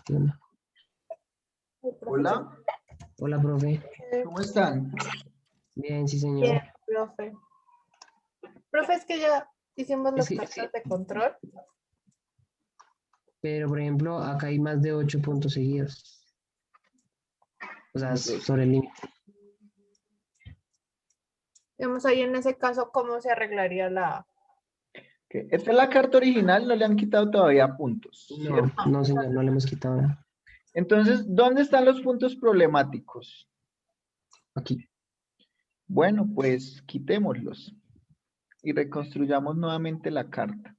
¿Qué onda? Hola, Hola, profe. ¿cómo están? Bien, sí, señor. Bien, profe. Profe, es que ya hicimos las Es que- cartas de control. Pero, por ejemplo, acá hay más de 8 puntos seguidos. O sea, sobre el límite. Digamos ahí en ese caso, ¿cómo se arreglaría la... Ok, esta es la carta original, no le han quitado todavía puntos, No, ¿cierto? no, señor, no le hemos quitado nada. Entonces, ¿dónde están los puntos problemáticos? Aquí. Bueno, pues quitémoslos y reconstruyamos nuevamente la carta.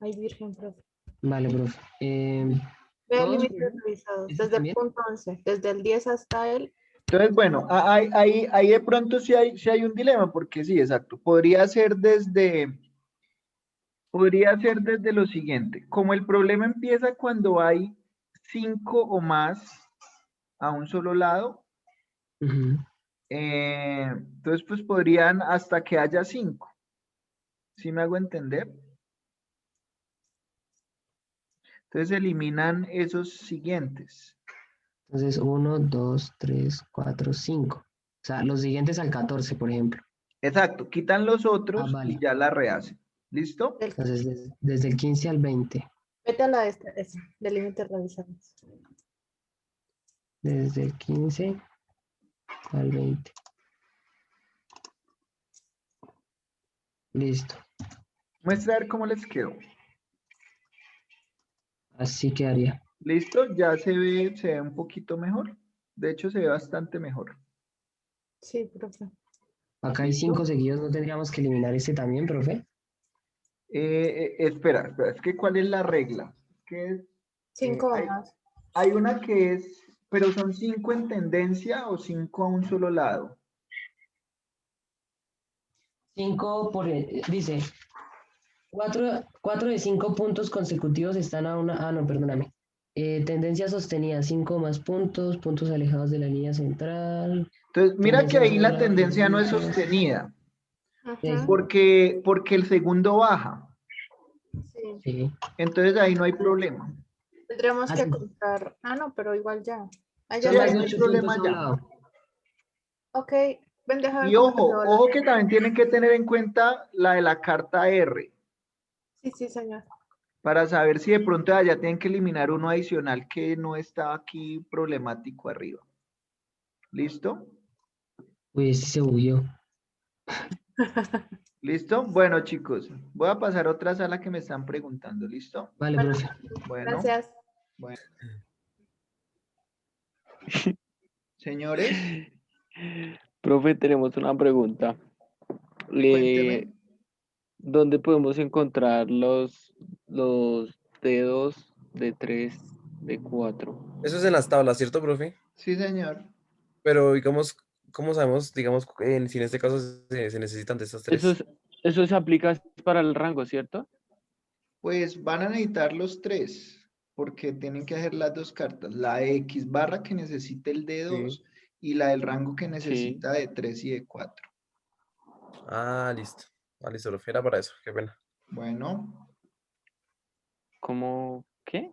Ay, virgen, profe. Vale, profe. Vea ¿Todos, límites profe? revisados. ¿Este Desde el también? punto 11, desde el 10 hasta el... Entonces, bueno, ahí de pronto sí hay un dilema, porque sí, exacto. Podría ser desde lo siguiente. Como el problema empieza cuando hay 5 o más a un solo lado, Ujú. entonces pues podrían hasta que haya 5. ¿Sí me hago entender? Entonces eliminan esos siguientes. Entonces, 1, 2, 3, 4, 5. O sea, los siguientes al 14, por ejemplo. Exacto, quitan los Ah, otros y vale. ya la rehacen. ¿Listo? Entonces, desde el 15 al 20. Vete a la esa, de límites revisados. Desde el 15 al 20. Listo. Muestra a ver cómo les quedó. Así quedaría. ¿Listo? Ya se ve un poquito mejor. De hecho, se ve bastante mejor. Sí, profe. Acá hay ¿Listo? 5 seguidos. ¿No tendríamos que eliminar este también, profe? Espera, es que ¿cuál es la regla? Que 5 o hay, más. hay una que es, pero son 5 en tendencia o 5 a un solo lado. 5 dice, 4 de 5 puntos consecutivos están a una... Ah, no, perdóname. Tendencia sostenida, 5 más puntos, puntos alejados de la línea central. Entonces, mira que Tendencia ahí más la allá, tendencia no es tendencia. sostenida, Ajá. porque el segundo baja. Sí. Sí. Entonces ahí no hay problema. Tendríamos Ah, que sí. contar. Ah, no, pero igual ya. Ah, ya Son Sí, la ahí más de no hay 8 problema puntos a un ya. lado. Ok. Ven, deja ver Y cómo te ojo, quedó la... ojo que también tienen que tener en cuenta la de la carta R, Sí, sí, señor. para saber si de pronto allá tienen que eliminar uno adicional que no está aquí problemático arriba. ¿Listo? Uy, este se bugueó. ¿Listo? Bueno, chicos, voy a pasar a otra sala que me están preguntando. ¿Listo? Vale, Bueno, profe. Bueno, gracias. bueno. Señores, Profe, tenemos una pregunta. cuénteme. ¿Dónde podemos encontrar los dedos de 3, de 4? Eso es en las tablas, ¿cierto, profe? Sí, señor. Pero digamos, ¿cómo sabemos, digamos, si en este caso se necesitan de estas Eso, tres? eso se aplica para el rango, ¿cierto? Pues van a necesitar los 3, porque tienen que hacer las 2 cartas. La X barra que necesita el de Sí. 2 y la del rango que Sí. necesita de 3 y de 4. Ah, listo. Ah, listo, profe, era para eso, qué pena. Bueno. ¿Cómo qué?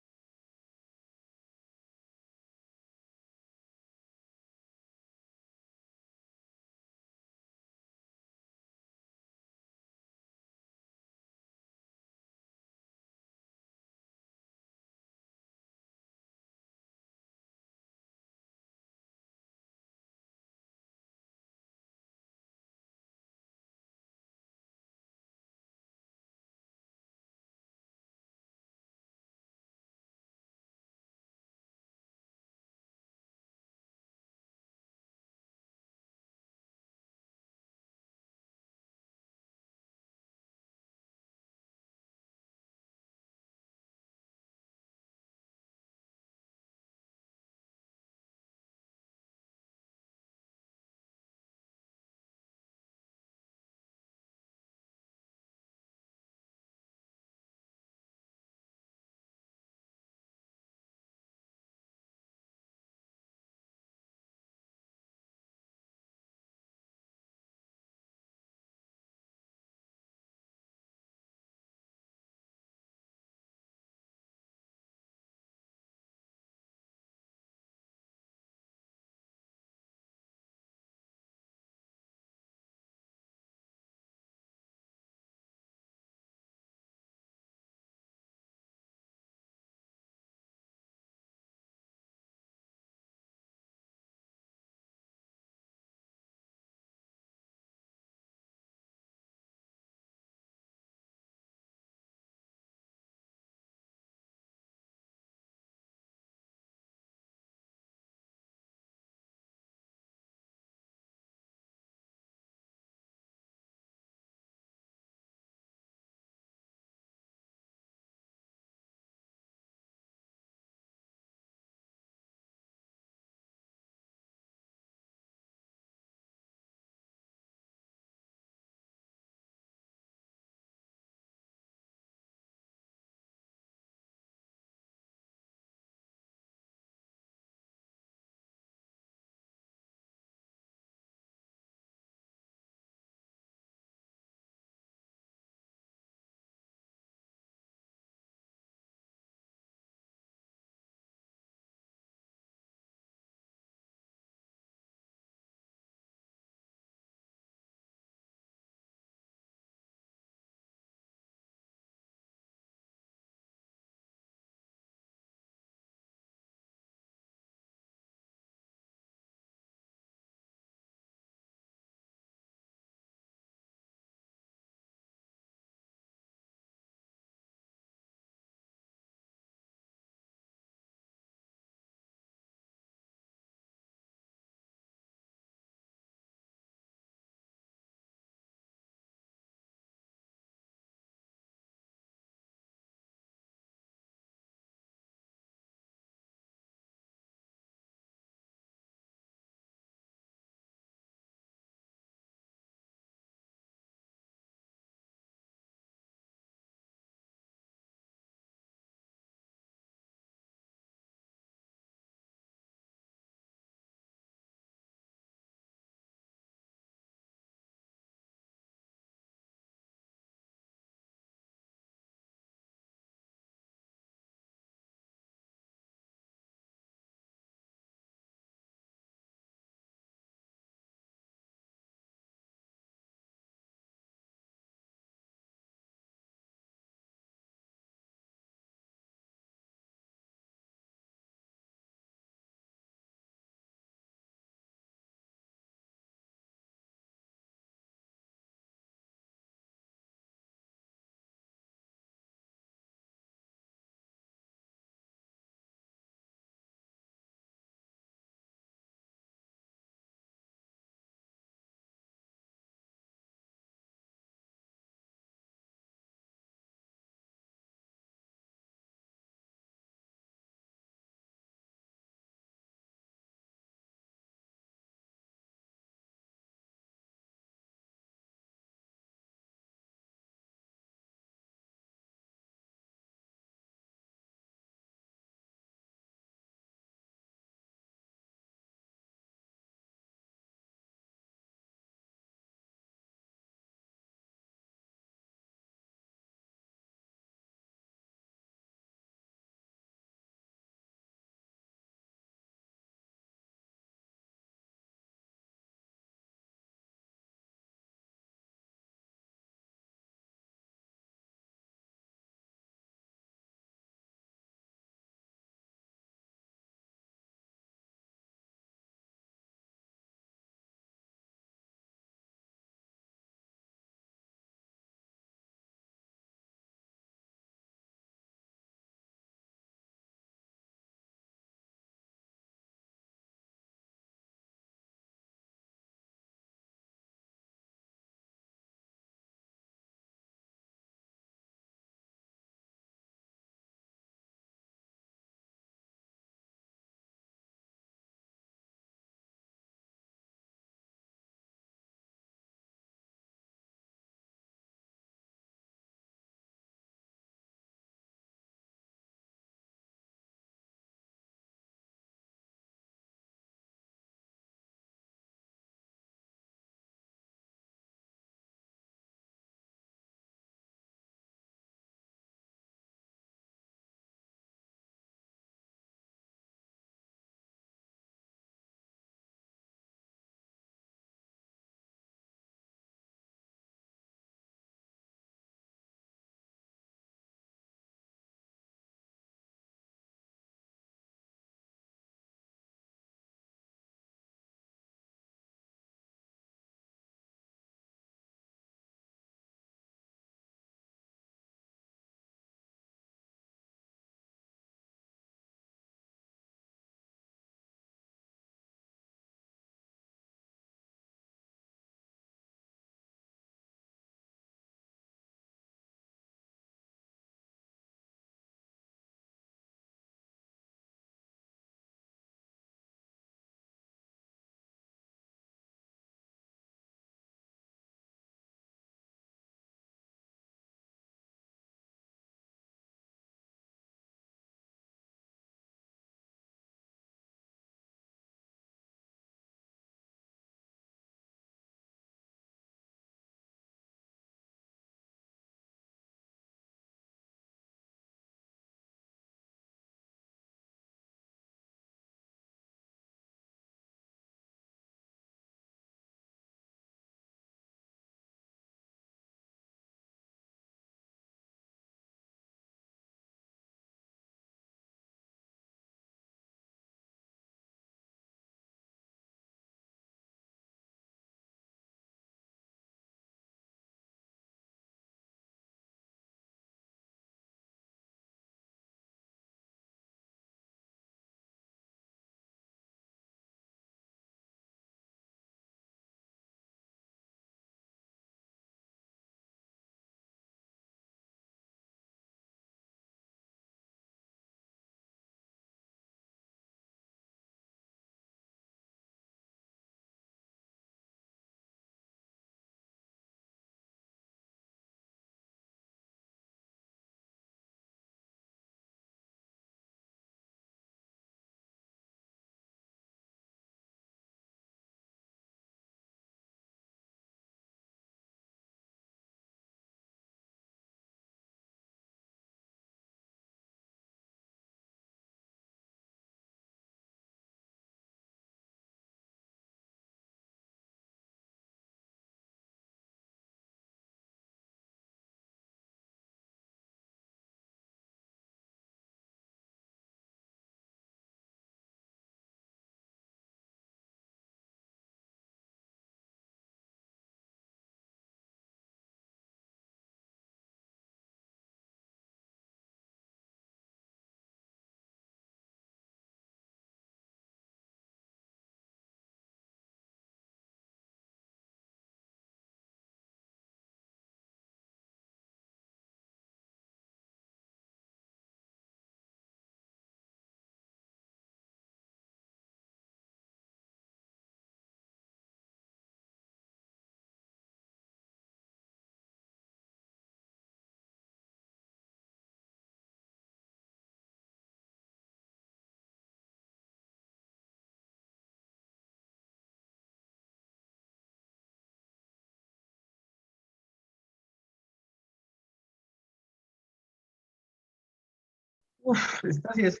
Uf, esta sí es.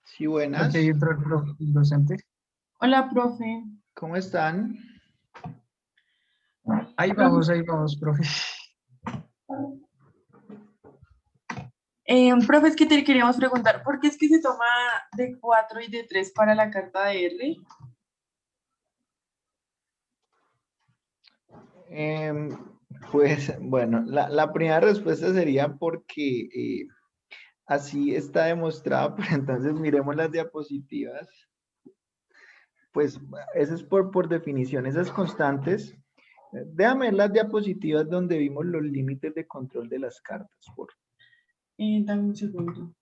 Sí, buenas. Aquí entró el docente. Hola, profe. ¿Cómo están? Ahí vamos, profe. Profe, es que te queríamos preguntar, ¿por qué es que se toma de 4 y de 3 para la carta de R? Pues bueno, la primera respuesta sería porque así está demostrado, pero entonces miremos las diapositivas. Pues eso es por definición, esas constantes. Déjame ver las diapositivas donde vimos los límites de control de las cartas, por favor. Dame un segundo.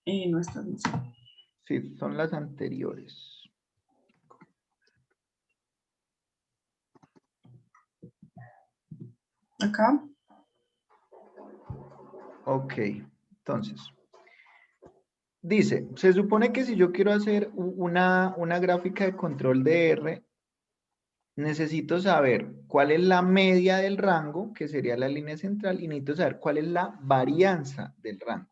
No está bien. Sí, son las anteriores. Acá. Ok, entonces. Dice, se supone que si yo quiero hacer una gráfica de control de R, necesito saber cuál es la media del rango, que sería la línea central, y necesito saber cuál es la varianza del rango.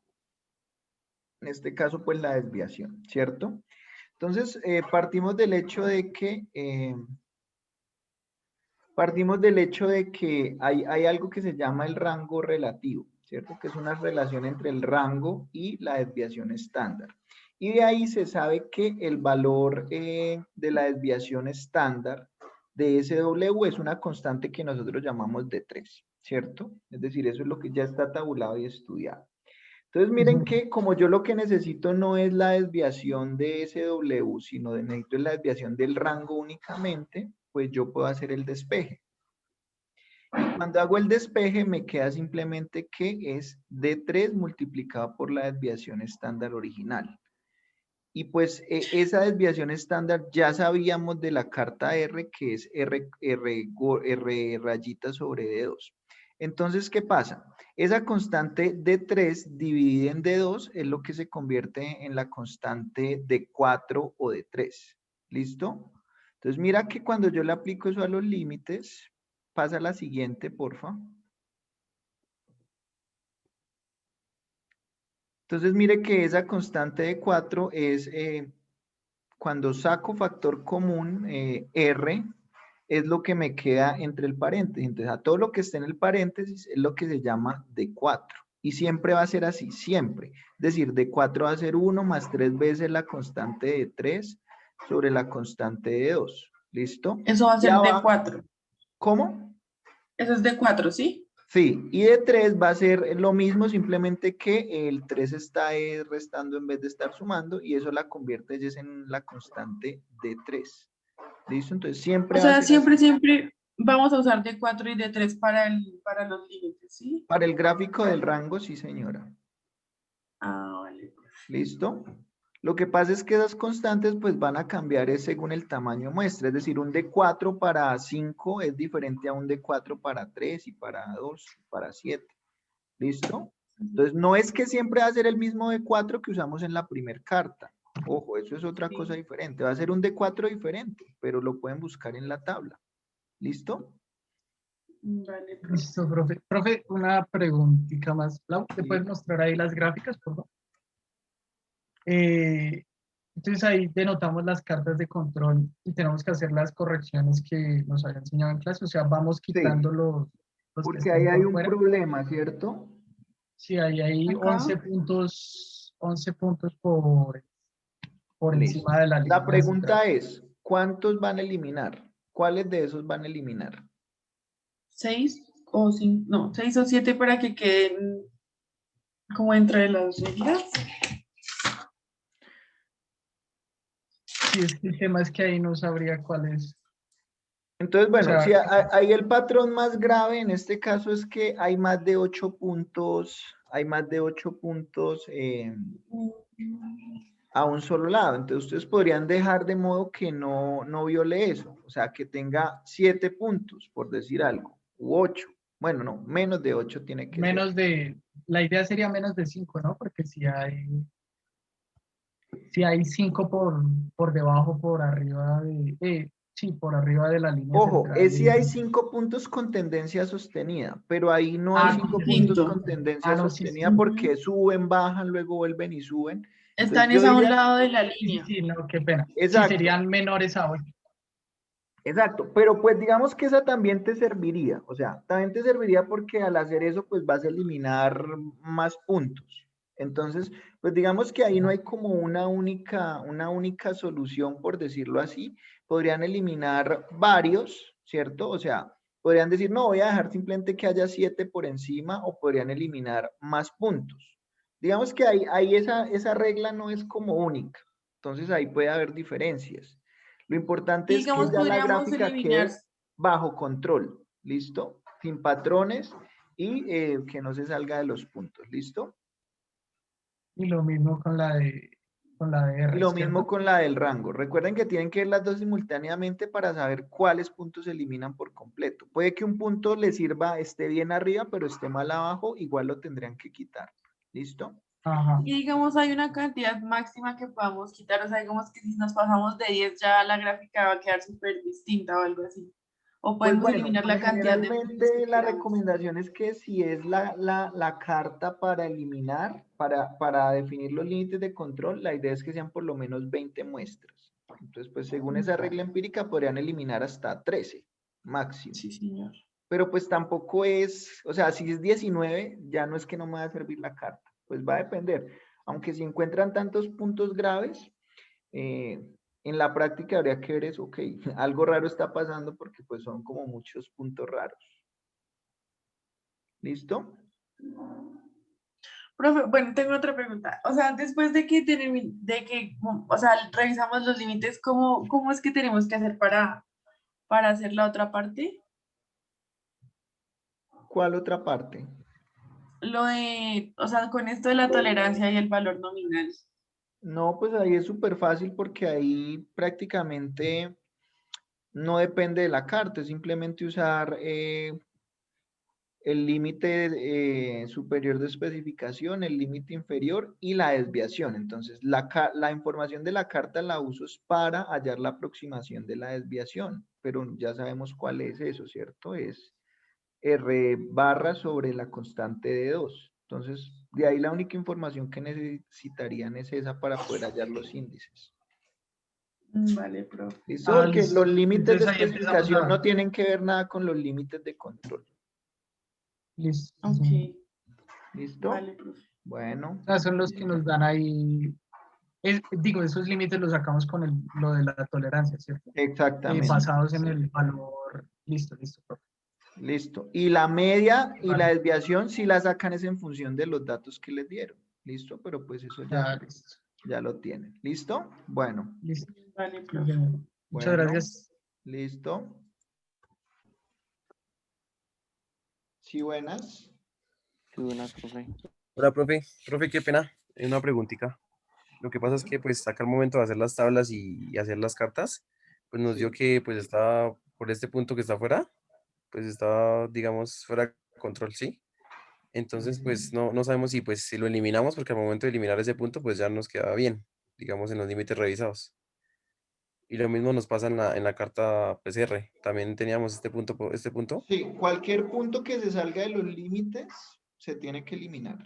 En este caso, pues la desviación, ¿cierto? Entonces, partimos del hecho de que hay algo que se llama el rango relativo, ¿cierto? Que es una relación entre el rango y la desviación estándar. Y de ahí se sabe que el valor de la desviación estándar de SW es una constante que nosotros llamamos D3, ¿cierto? Es decir, eso es lo que ya está tabulado y estudiado. Entonces miren que como yo lo que necesito no es la desviación de SW, sino necesito la desviación del rango únicamente, pues yo puedo hacer el despeje. Y cuando hago el despeje me queda simplemente que es D3 multiplicado por la desviación estándar original. Y pues esa desviación estándar ya sabíamos de la carta R, que es R rayita sobre D2. Entonces, ¿qué pasa? Esa constante D3 dividida en D2 es lo que se convierte en la constante D4 o D3. ¿Listo? Entonces, mira que cuando yo le aplico eso a los límites, pasa la siguiente, porfa. Entonces, mire que esa constante de 4 es, cuando saco factor común, R, es lo que me queda entre el paréntesis. Entonces, a todo lo que esté en el paréntesis es lo que se llama D4. Y siempre va a ser así, siempre. Es decir, D4 va a ser 1 más 3 veces la constante de 3 sobre la constante de 2. ¿Listo? Eso va a ser D4. ¿Cómo? Eso es D4, ¿sí? Sí, y de 3 va a ser lo mismo, simplemente que el 3 está restando en vez de estar sumando, y eso la convierte en la constante de 3. ¿Listo? Entonces siempre O va a sea, ser así. siempre vamos a usar D4 y D3 para los límites, ¿sí? Para el gráfico del rango, sí, señora. Ah, vale. ¿Listo? Lo que pasa es que esas constantes pues van a cambiar según el tamaño muestra, es decir, un D4 para 5 es diferente a un D4 para 3 y para 2, para 7. ¿Listo? Entonces, no es que siempre va a ser el mismo D4 que usamos en la primera carta. Ojo, eso es otra cosa diferente. Va a ser un D4 diferente, pero lo pueden buscar en la tabla. ¿Listo? Vale, Listo, profe. Profe, una preguntita más. Lau, ¿te puedes mostrar ahí las gráficas, por favor? Entonces ahí denotamos las cartas de control y tenemos que hacer las correcciones que nos había enseñado en clase. O sea, vamos quitando los que Porque estén ahí hay por un fuera. problema, ¿cierto? Sí, ahí hay Acá. 11 puntos por Listo. encima de la línea La pregunta central. es, ¿cuántos van a eliminar? ¿Cuáles de esos van a eliminar? 6 o 5, no, 6 o 7 para que queden como entre las reglas. Sí, es que el tema es que ahí no sabría cuál es. Entonces, bueno, O sea, si hay el patrón más grave en este caso es que hay más de 8 puntos, a un solo lado. Entonces, ustedes podrían dejar de modo que no viole eso. O sea, que tenga 7 puntos, por decir algo, u 8. Bueno, no, menos de 8 tiene que ser. la idea sería menos de 5, ¿no? Porque si hay... Si hay 5 por debajo, por arriba de, sí, por arriba de la línea Ojo, central. es si hay 5 puntos con tendencia sostenida, pero ahí no hay Ah, 5 puntos distinto. con tendencia no, sí, sostenida sí. porque suben, bajan, luego vuelven y suben. Están Entonces yo es a un diría, lado de la Sí, sí, línea. sí, no, qué pena. Sí, exacto, serían menores a 8. exacto, pero pues digamos que esa también te serviría, o sea, también te serviría porque al hacer eso pues vas a eliminar más puntos. Entonces, pues digamos que ahí no hay como una única solución, por decirlo así. Podrían eliminar varios, ¿cierto? O sea, podrían decir, no, voy a dejar simplemente que haya 7 por encima o podrían eliminar más puntos. Digamos que ahí esa regla no es como única, entonces ahí puede haber diferencias. Lo importante Y es que digamos, ya la podríamos gráfica eliminar, quede bajo control, ¿listo? Sin patrones y que no se salga de los puntos, ¿listo? Y lo mismo con la de Y R, lo ¿cierto? mismo con la del rango. Recuerden que tienen que ver las dos simultáneamente para saber cuáles puntos se eliminan por completo. Puede que un punto les sirva, esté bien arriba, pero esté mal abajo, igual lo tendrían que quitar. ¿Listo? Ajá. y digamos, hay una cantidad máxima que podamos quitar, o sea, digamos que si nos pasamos de 10 ya la gráfica va a quedar súper distinta o algo así. O Pues podemos bueno, eliminar la cantidad de puntos que generalmente la queramos. recomendación es que si es la carta para eliminar, para definir los límites de control, la idea es que sean por lo menos 20 muestras. Entonces, pues según esa regla empírica, podrían eliminar hasta 13 máximo. Sí, señor. Pero pues tampoco es, o sea, si es 19, ya no es que no me va a servir la carta. Pues va a depender. Aunque si encuentran tantos puntos graves, en la práctica habría que ver eso, ok, algo raro está pasando porque pues son como muchos puntos raros. ¿Listo? Profe, bueno, tengo otra pregunta. O sea, después de que o sea, revisamos los límites, ¿cómo es que tenemos que hacer para hacer la otra parte? ¿Cuál otra parte? Lo de, o sea, con esto de la tolerancia y el valor nominal. No, pues ahí es súper fácil porque ahí prácticamente no depende de la carta, es simplemente usar el límite superior de especificación, el límite inferior y la desviación. Entonces, la información de la carta la uso es para hallar la aproximación de la desviación, pero ya sabemos cuál es eso, ¿cierto? Es R barra sobre la constante de 2. Entonces, de ahí la única información que necesitarían es esa para poder hallar los índices. Vale, profe. ¿Listo? Porque Listo. los límites de Entonces ahí empezamos especificación no tienen que ver nada con los límites de control. Listo. Ok, ¿Listo? vale, profe. Bueno. O sea, son los que nos dan ahí. Digo, esos límites los sacamos con lo de la tolerancia, ¿cierto? Exactamente. Basados en el valor. Listo, profe. Listo. Y la media y la Vale. desviación si la sacan es en función de los datos que les dieron. ¿Listo? Pero pues eso Listo. ya lo tienen. ¿Listo? Bueno. Listo. Vale, Sí, profe. señor. Muchas Bueno. gracias. Listo. Sí, buenas. Sí, buenas, profe. Hola, profe. Profe, qué pena. Una preguntita. Lo que pasa es que, pues, acá al momento de hacer las tablas y hacer las cartas, pues nos dio que, pues, estaba por este punto que está afuera, pues está, digamos, fuera de control, ¿sí? Entonces, pues, no sabemos si, pues, si lo eliminamos, porque al momento de eliminar ese punto, pues, ya nos queda bien, digamos, en los límites revisados. Y lo mismo nos pasa en la carta PCR. También teníamos este punto, este punto. Sí, cualquier punto que se salga de los límites se tiene que eliminar.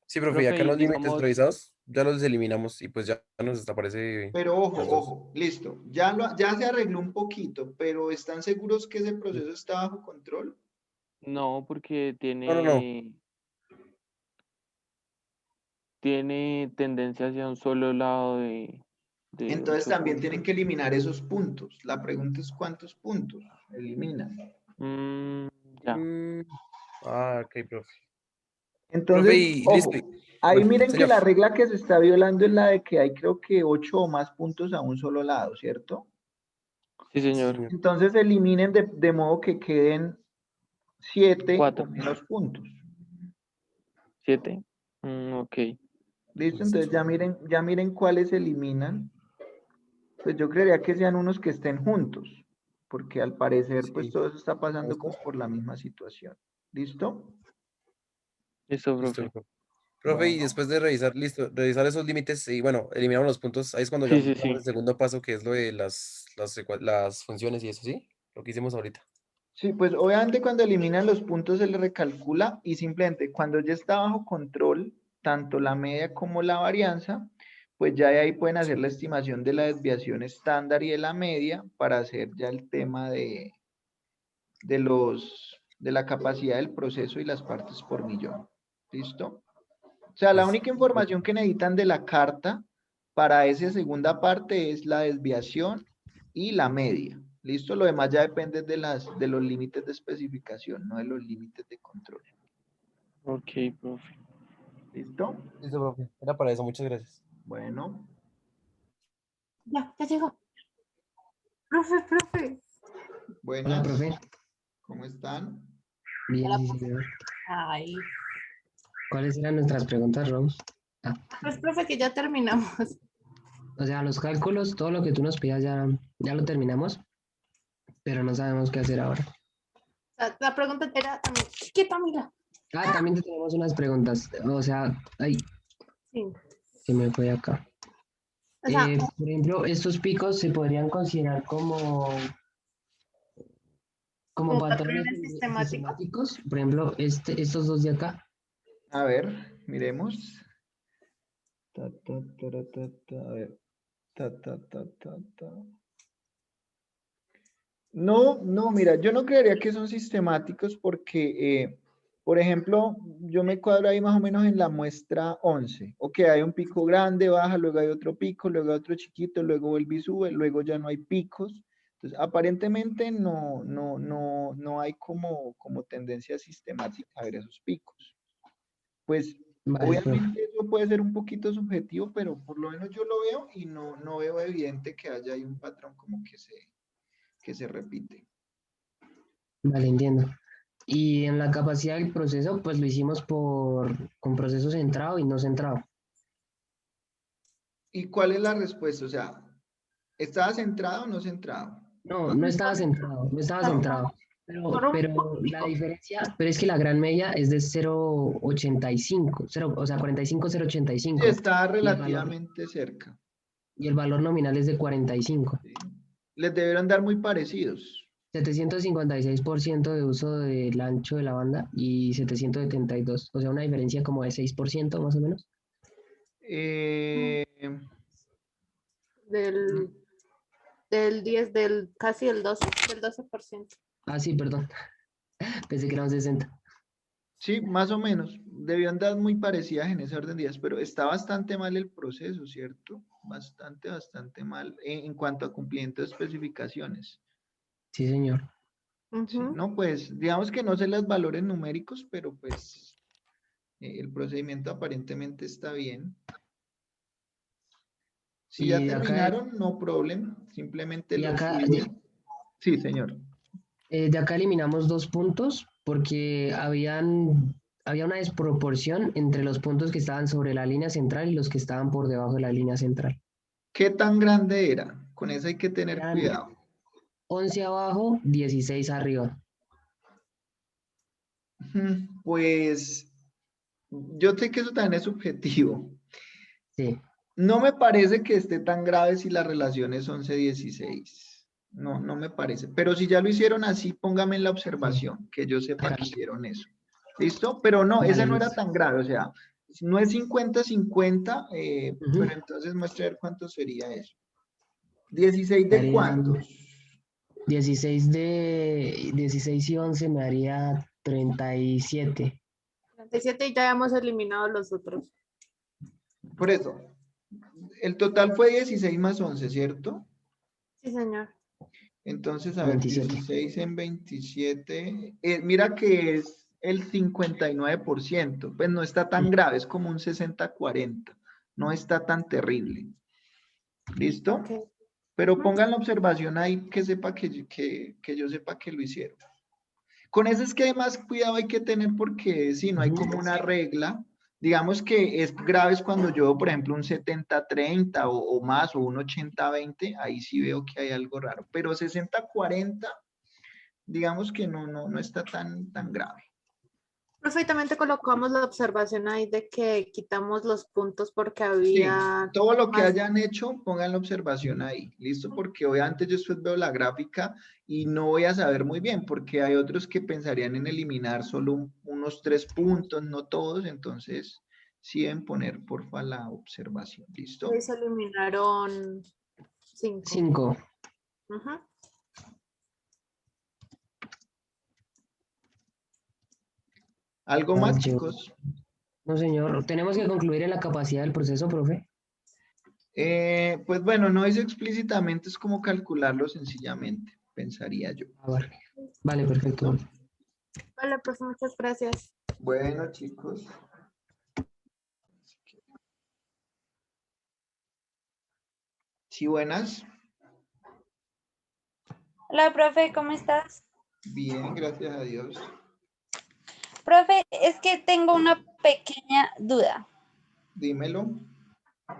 Sí, profe, y Profe, acá en y los límites digamos, revisados ya los eliminamos y pues ya nos desaparece Pero ojo, los dos. ojo, listo. Ya se arregló un poquito, pero ¿están seguros que ese proceso está bajo control? no, porque No. tiene tendencia hacia un solo lado de Entonces 8 también tienen puntos. que eliminar esos puntos. La pregunta es ¿cuántos puntos eliminan? Ya. Ok, profe. Entonces, Profe, y listo. ojo, ahí Bueno, miren que señor. la regla que se está violando es la de que hay creo que 8 o más puntos a un solo lado, ¿cierto? Sí, Sí, señor. señor. Entonces eliminen de modo que queden 7 o 4, menos puntos. 7. Ok. ¿Listo? Entonces ya miren cuáles eliminan. Pues yo creería que sean unos que estén juntos, porque al parecer pues Sí. todo eso está pasando ¿Esto? como por la misma situación. ¿Listo? Listo, Listo, profe. profe. Profe, y Bueno. después de revisar, listo, revisar esos límites y bueno, eliminamos los puntos, ahí es cuando ya Sí, sí, empezamos sí. el segundo paso, que es lo de las funciones y eso, ¿sí? Lo que hicimos ahorita. Sí, pues obviamente cuando eliminan los puntos se le recalcula y simplemente cuando ya está bajo control, tanto la media como la varianza, pues ya de ahí pueden hacer la estimación de la desviación estándar y de la media para hacer ya el tema de la capacidad del proceso y las partes por millón. ¿Listo? O sea, la única información que necesitan de la carta para esa segunda parte es la desviación y la media. ¿Listo? Lo demás ya depende de los límites de especificación, no de los límites de control. Ok, profe. ¿Listo? Listo, profe. Era para eso, muchas gracias. Bueno. Ya llegó. Profe. Buenas. Hola, profe. ¿Cómo están? Bien, Hola, sí, profe. señor. Ay. ¿Cuáles eran nuestras preguntas, Rose? Pues, profe, que ya terminamos. O sea, los cálculos, todo lo que tú nos pidas ya lo terminamos, pero no sabemos qué hacer ahora. La pregunta era también. Quieta, mira. También te tenemos unas preguntas. O sea, Sí. se me fue acá. O sea, Por ejemplo, estos picos se podrían considerar como como patrones patrones sistemáticos. sistemáticos. Por ejemplo, estos dos de acá. A ver, miremos. A ver. No, mira, yo no creería que son sistemáticos porque, por ejemplo, yo me cuadro ahí más o menos en la muestra 11. Ok, hay un pico grande, baja, luego hay otro pico, luego hay otro chiquito, luego vuelve y sube, luego ya no hay picos. Entonces, aparentemente no hay como tendencia sistemática a ver esos picos. Pues, Vale, profe. obviamente eso puede ser un poquito subjetivo, pero por lo menos yo lo veo y no veo evidente que haya ahí un patrón como que se repite. Vale, entiendo. Y en la capacidad del proceso, pues lo hicimos con proceso centrado y no centrado. ¿Y cuál es la respuesta? O sea, ¿estaba centrado o no centrado? No estaba centrado, no estaba centrado. Pero la diferencia, pero es que la gran media es de 0,85, o sea, 45, Sí, 0,85. está Y el valor, relativamente cerca. y el valor nominal es de 45. ¿Sí? Les debieron dar muy parecidos. 756% de uso del ancho de la banda y 772, o sea, una diferencia como de 6% más o menos. Del 10, casi el 12, del 12%. Sí, perdón. Pensé que eran 60. Sí, más o menos. Debían dar muy parecidas en ese orden de días, pero está bastante mal el proceso, ¿cierto? Bastante mal en cuanto a cumplimiento de especificaciones. Sí, señor. Sí, no, pues, digamos que no sé los valores numéricos, pero pues el procedimiento aparentemente está bien. Si ya Y acá, terminaron, no problem, simplemente y lo acá, suben. Sí, señor. de acá eliminamos 2 puntos porque había una desproporción entre los puntos que estaban sobre la línea central y los que estaban por debajo de la línea central. ¿Qué tan grande era? Con eso hay que tener Eran cuidado. 11 abajo, 16 arriba. Pues yo sé que eso también es subjetivo. Sí. No me parece que esté tan grave si la relación es 11-16. No me parece. Pero si ya lo hicieron así, póngame en la observación, que yo sepa que hicieron eso. ¿Listo? Pero no, Vale, esa no era listo. tan grave. O sea, no es 50-50, Ujú. pero entonces muestre a ver cuánto sería eso. ¿16 de Darían cuántos? 16 y 11 me haría 37. 37 y ya hemos eliminado los otros. Por eso, el total fue 16 más 11, ¿cierto? Sí, señor. Entonces, a ver, 27. 16 en 27. Mira que es el 59%. Pues no está tan grave, es como un 60-40. No está tan terrible. ¿Listo? Ok. Pero pongan la observación ahí que sepa que yo sepa que lo hicieron. Con eso es que además cuidado hay que tener porque si no hay como una regla, digamos que es grave es cuando yo veo, por ejemplo, un 70-30 o más, o un 80-20, ahí sí veo que hay algo raro. Pero 60-40, digamos que no está tan grave. Profe, y también te colocamos la observación ahí de que quitamos los puntos porque Sí, había todo lo que más. hayan hecho, pongan la observación ahí, ¿listo? Porque obviamente yo después veo la gráfica y no voy a saber muy bien, porque hay otros que pensarían en eliminar solo unos 3 puntos, no todos, entonces sí deben poner, porfa, la observación, ¿listo? Ahí se eliminaron 5. 5. ¿Algo más, chicos? No, señor. Tenemos que concluir en la capacidad del proceso, profe. Pues bueno, no dice explícitamente, es como calcularlo sencillamente, pensaría yo. Vale. Vale, perfecto. Vale, profe, muchas gracias. Bueno, chicos. Sí, buenas. Hola, profe, ¿cómo estás? Bien, gracias a Dios. Profe, es que tengo una pequeña duda. Dímelo.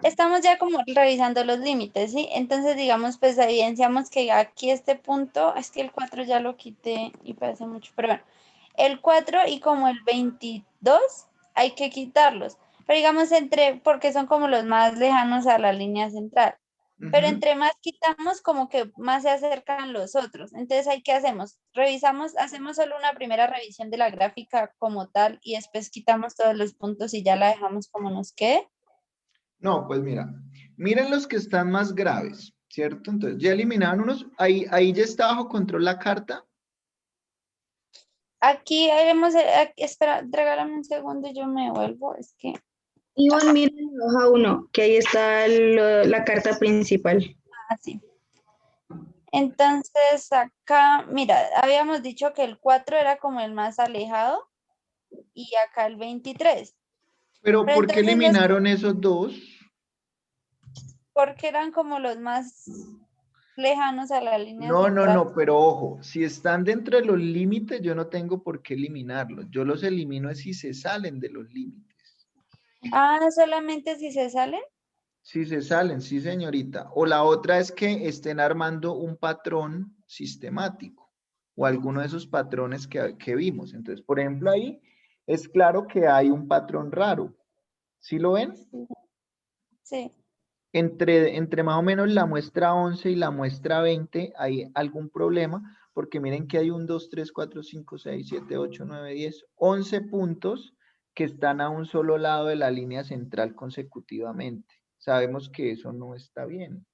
Estamos ya como revisando los límites, ¿sí? Entonces, digamos, pues evidenciamos que aquí este punto, es que el 4 ya lo quité y parece mucho, pero bueno, el 4 y como el 22 hay que quitarlos, pero digamos porque son como los más lejanos a la línea central. Pero entre más quitamos, como que más se acercan los otros. Entonces, ¿ahí qué hacemos? Revisamos, hacemos solo una primera revisión de la gráfica como tal y después quitamos todos los puntos y ya la dejamos como nos quede. No, pues mira, miren los que están más graves, ¿cierto? Entonces, ya eliminaron unos, ahí ya está bajo control la carta. Aquí haremos, espera, regálame un segundo y yo me vuelvo, es que... Ivonne, mira la hoja 1, que ahí está la carta principal. Ah, sí. Entonces, acá, mira, habíamos dicho que el 4 era como el más alejado y acá el 23. Pero ¿por qué entonces eliminaron esos dos? porque eran como los más lejanos a la línea No, central. pero ojo, si están dentro de los límites, yo no tengo por qué eliminarlos. Yo los elimino es si se salen de los límites. Ah, solamente si se salen. Si se salen, sí, señorita. O la otra es que estén armando un patrón sistemático o alguno de esos patrones que vimos. Entonces, por ejemplo, ahí es claro que hay un patrón raro. ¿Sí lo ven? Sí. Entre más o menos la muestra 11 y la muestra 20 hay algún problema, porque miren que hay 1, 2, 3, 4, 5, 6, 7, 8, 9, 10, 11 puntos que están a un solo lado de la línea central consecutivamente. Sabemos que eso no está bien.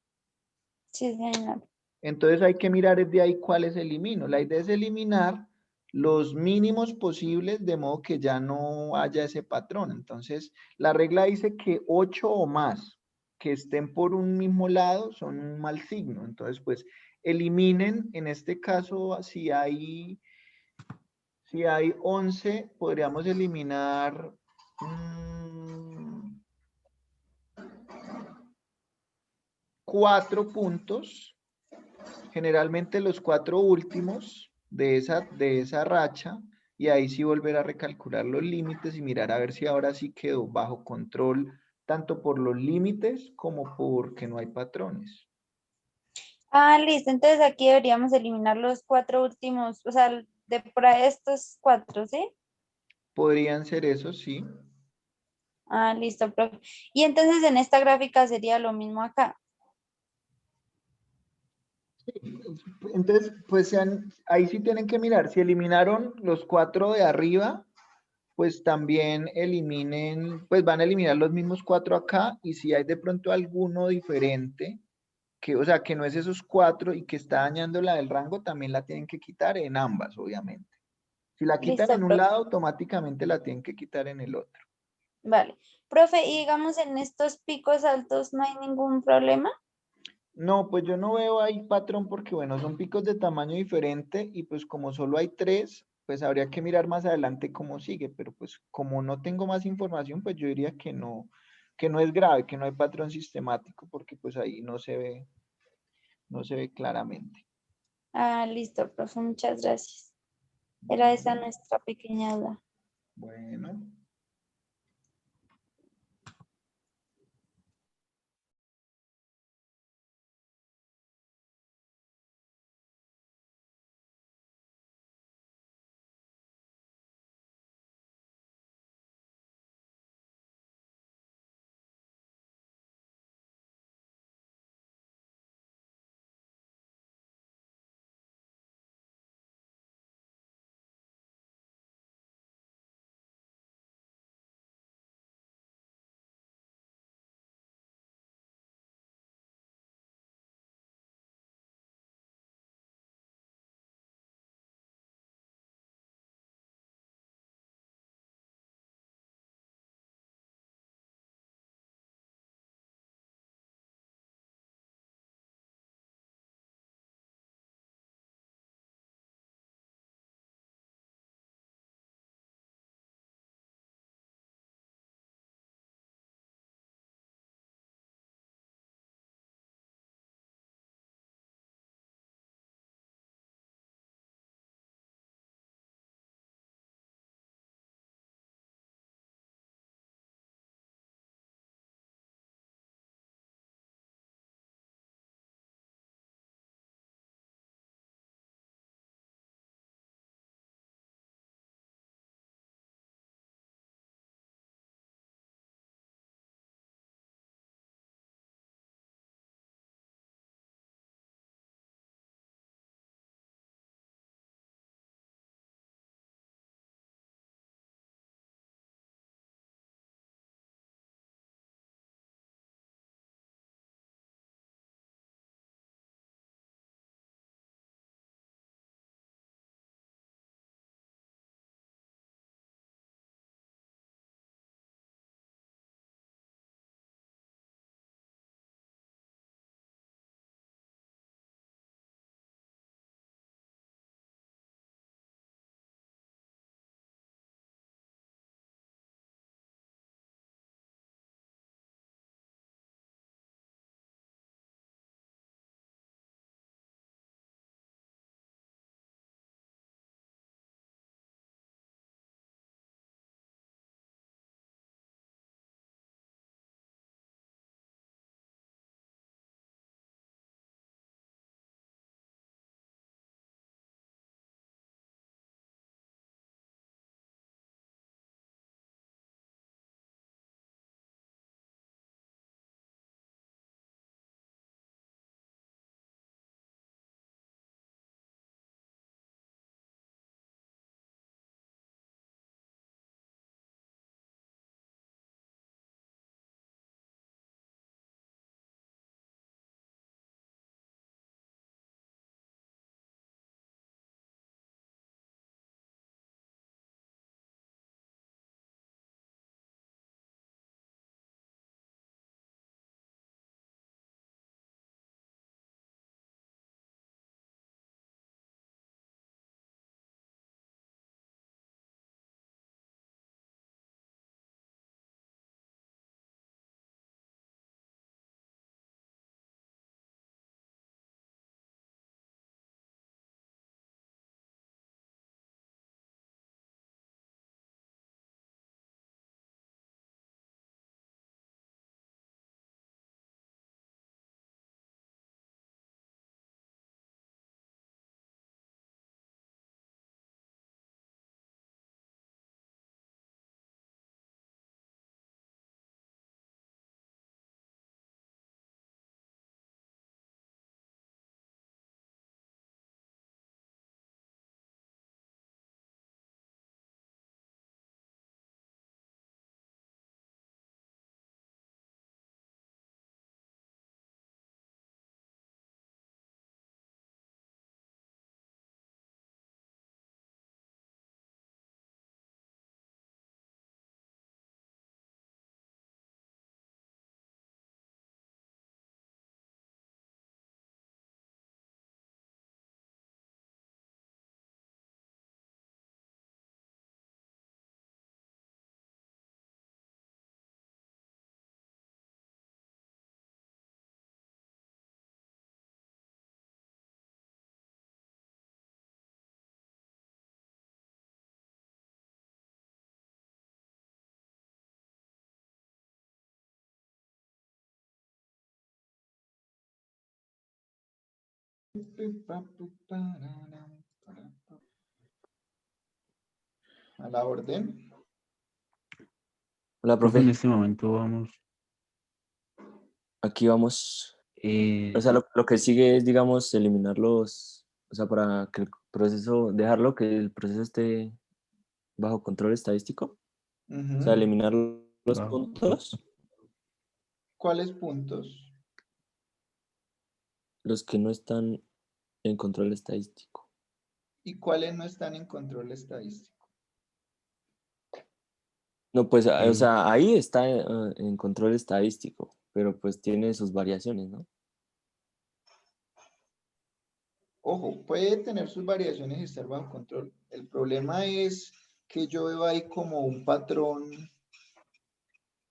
Sí, señor. Entonces hay que mirar desde ahí cuáles elimino. La idea es eliminar los mínimos posibles de modo que ya no haya ese patrón. Entonces, la regla dice que 8 o más que estén por un mismo lado son un mal signo. Entonces, pues, eliminen, en este caso, si hay 11, podríamos eliminar 4 puntos. Generalmente los 4 últimos de esa racha, y ahí sí volver a recalcular los límites y mirar a ver si ahora sí quedó bajo control, tanto por los límites como porque no hay patrones. Ah, listo. Entonces aquí deberíamos eliminar los 4 últimos, o sea, de por ahí estos 4, ¿sí? Podrían ser esos, sí. Ah, listo, profe. Y entonces en esta gráfica sería lo mismo acá. Entonces, pues ahí sí tienen que mirar, si eliminaron los 4 de arriba, pues también eliminen, pues van a eliminar los mismos 4 acá, y si hay de pronto alguno diferente, o sea, que no es esos 4 y que está dañando la del rango, también la tienen que quitar en ambas, obviamente. Si la quitan Listo, en un profe. lado, automáticamente la tienen que quitar en el otro. Vale. Profe, y digamos en estos picos altos no hay ningún problema. No, pues yo no veo ahí patrón porque, bueno, son picos de tamaño diferente y pues como solo hay 3, pues habría que mirar más adelante cómo sigue, pero pues como no tengo más información, pues yo diría que no es grave, que no hay patrón sistemático, porque pues ahí no se ve claramente. Ah, listo, profe, muchas gracias. Era esa nuestra pequeña duda. Bueno. A la orden. Hola, Profe, en profe. este momento vamos. Aquí vamos. O sea, lo que sigue es, digamos, eliminar los, o sea, para que el proceso, dejarlo que el proceso esté bajo control estadístico. O sea, Ujú. eliminar los puntos, ¿Cuáles puntos? los que no están en control estadístico. ¿Y cuáles no están en control estadístico? No, pues, o sea, ahí está en control estadístico, pero pues tiene sus variaciones, ¿no? Ojo, puede tener sus variaciones y estar bajo control. El problema es que yo veo ahí como un patrón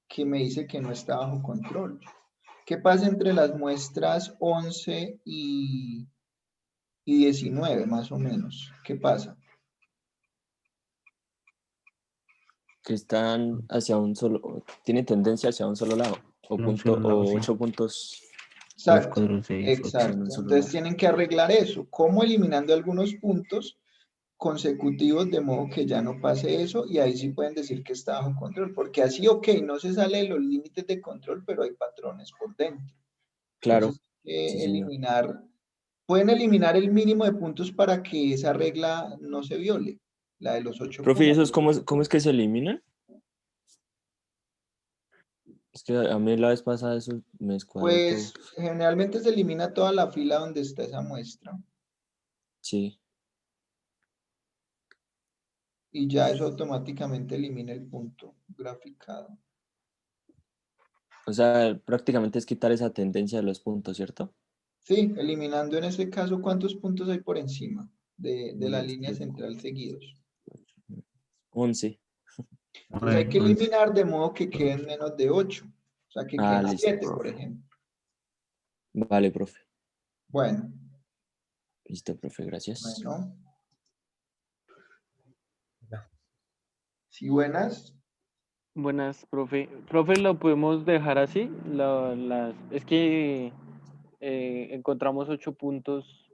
que me dice que no está bajo control. ¿Qué pasa entre las muestras 11 y 19, más o menos? ¿Qué pasa? Que están hacia un solo, tiene tendencia hacia un solo lado, o Un punto, solo lado, o sí. 8 puntos. 2, Exacto, 4, 6, 8. exacto. en un solo Entonces lado. tienen que arreglar eso. ¿Cómo? Eliminando algunos puntos consecutivos de modo que ya no pase eso y ahí sí pueden decir que está bajo control, porque así, ok, no se sale de los límites de control, pero hay patrones por dentro. Claro, Entonces, sí, señor. pueden eliminar el mínimo de puntos para que esa regla no se viole, la de los 8 Profe, ¿y puntos. esos cómo es que se eliminan? Es que a mí la vez pasada eso me escuadró todo. Pues generalmente se elimina toda la fila donde está esa muestra Sí. y ya eso automáticamente elimina el punto graficado. O sea, prácticamente es quitar esa tendencia de los puntos, ¿cierto? Sí, eliminando en ese caso cuántos puntos hay por encima de la línea 3, central seguidos. 11. Entonces hay que eliminar de modo que queden menos de 8. O sea, que queden Listo, 7, por profe. ejemplo. Vale, profe. Bueno, Listo, profe, gracias. bueno. ¿Sí, buenas? Buenas, profe. Profe, ¿lo podemos dejar así? Es que encontramos 8 puntos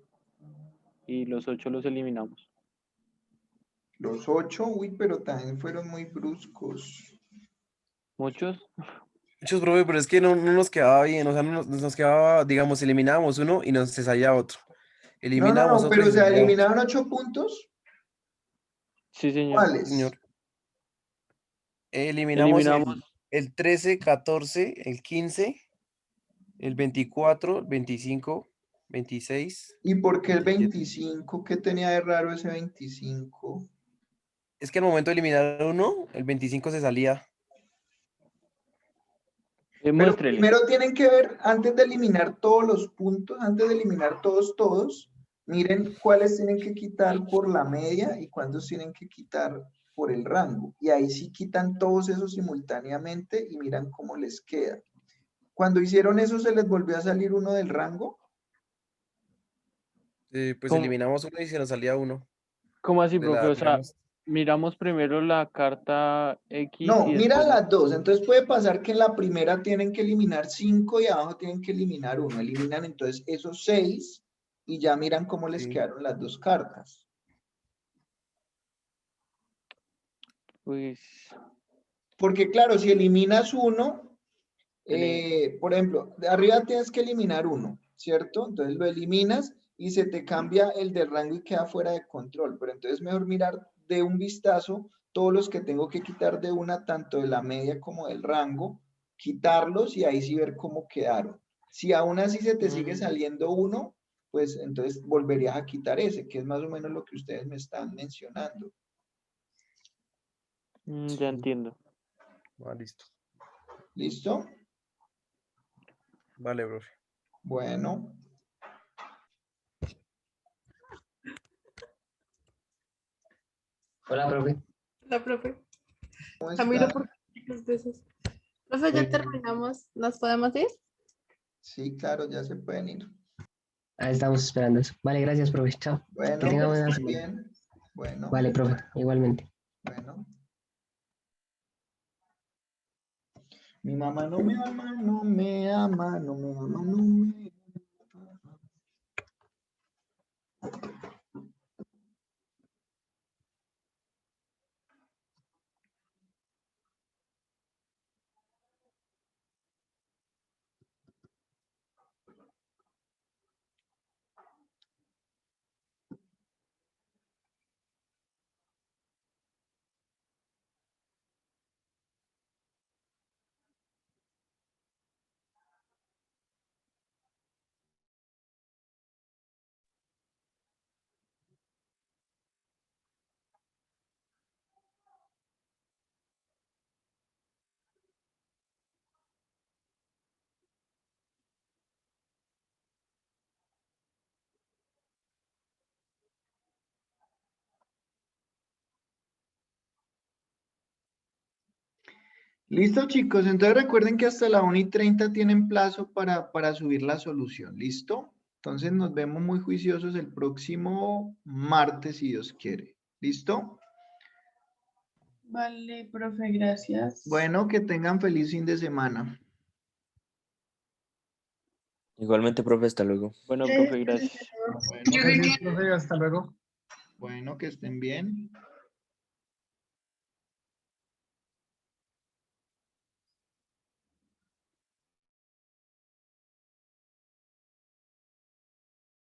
y los 8 los eliminamos. Los 8, uy, pero también fueron muy bruscos. ¿Muchos? Muchos, profe, pero es que no nos quedaba bien, o sea, no nos quedaba, digamos, eliminábamos uno y se salía otro. Eliminábamos No, otro pero y o se sea, salía otro. eliminaron 8 puntos. Sí, señor. Sí, ¿Cuáles? señor. Eliminamos Eliminamos el 13, 14, el 15, el 24, el 25, 26, ¿Y por qué el 27. 25? ¿Qué tenía de raro ese 25? Es que al momento de eliminar uno, el 25 se salía. Pero muéstrele. primero tienen que ver, antes de eliminar todos los puntos, antes de eliminar todos, miren cuáles tienen que quitar por la media y cuántos tienen que quitar por el rango. Y ahí sí quitan todos esos simultáneamente y miran cómo les queda. Cuando hicieron eso, ¿se les volvió a salir uno del rango? Pues ¿Cómo? eliminamos uno y se nos salía uno. ¿Cómo así, De profe? la, O sea, digamos, miramos primero la carta X No, y mira después... las dos. Entonces puede pasar que en la primera tienen que eliminar 5 y abajo tienen que eliminar 1. Eliminan entonces esos 6 y ya miran cómo les sí. quedaron las dos cartas. Pues... Porque claro, si eliminas uno, Tenés- por ejemplo, de arriba tienes que eliminar uno, ¿cierto? Entonces lo eliminas y se te cambia el del rango y queda fuera de control. Pero entonces mejor mirar de un vistazo todos los que tengo que quitar de una, tanto de la media como del rango, quitarlos y ahí sí ver cómo quedaron. Si aún así se te sigue saliendo uno, pues entonces volverías a quitar ese, que es más o menos lo que ustedes me están mencionando. ya entiendo. Listo. ¿Listo? Vale, profe. Bueno. Hola, profe. Hola, profe. ¿Cómo Camilo, está? ¿por qué chicos de esos? Profe, ya terminamos. ¿Nos podemos ir? Sí, claro, ya se pueden ir. Estamos esperando eso. Vale, gracias, profe. Chao. Que Bueno, tenga buena muy semana. bien. Bueno, Vale, profe, igualmente. bueno. Mi mamá no me ama, no me ama, no me ama, no me ama. Listo, chicos. Entonces recuerden que hasta la 1:30 tienen plazo para subir la solución. ¿Listo? Entonces nos vemos muy juiciosos el próximo martes, si Dios quiere. ¿Listo? Vale, profe, gracias. Bueno, que tengan feliz fin de semana. Igualmente, profe, hasta luego. Bueno, profe, gracias. Bueno, Gracias, profe, hasta luego. bueno, que estén bien.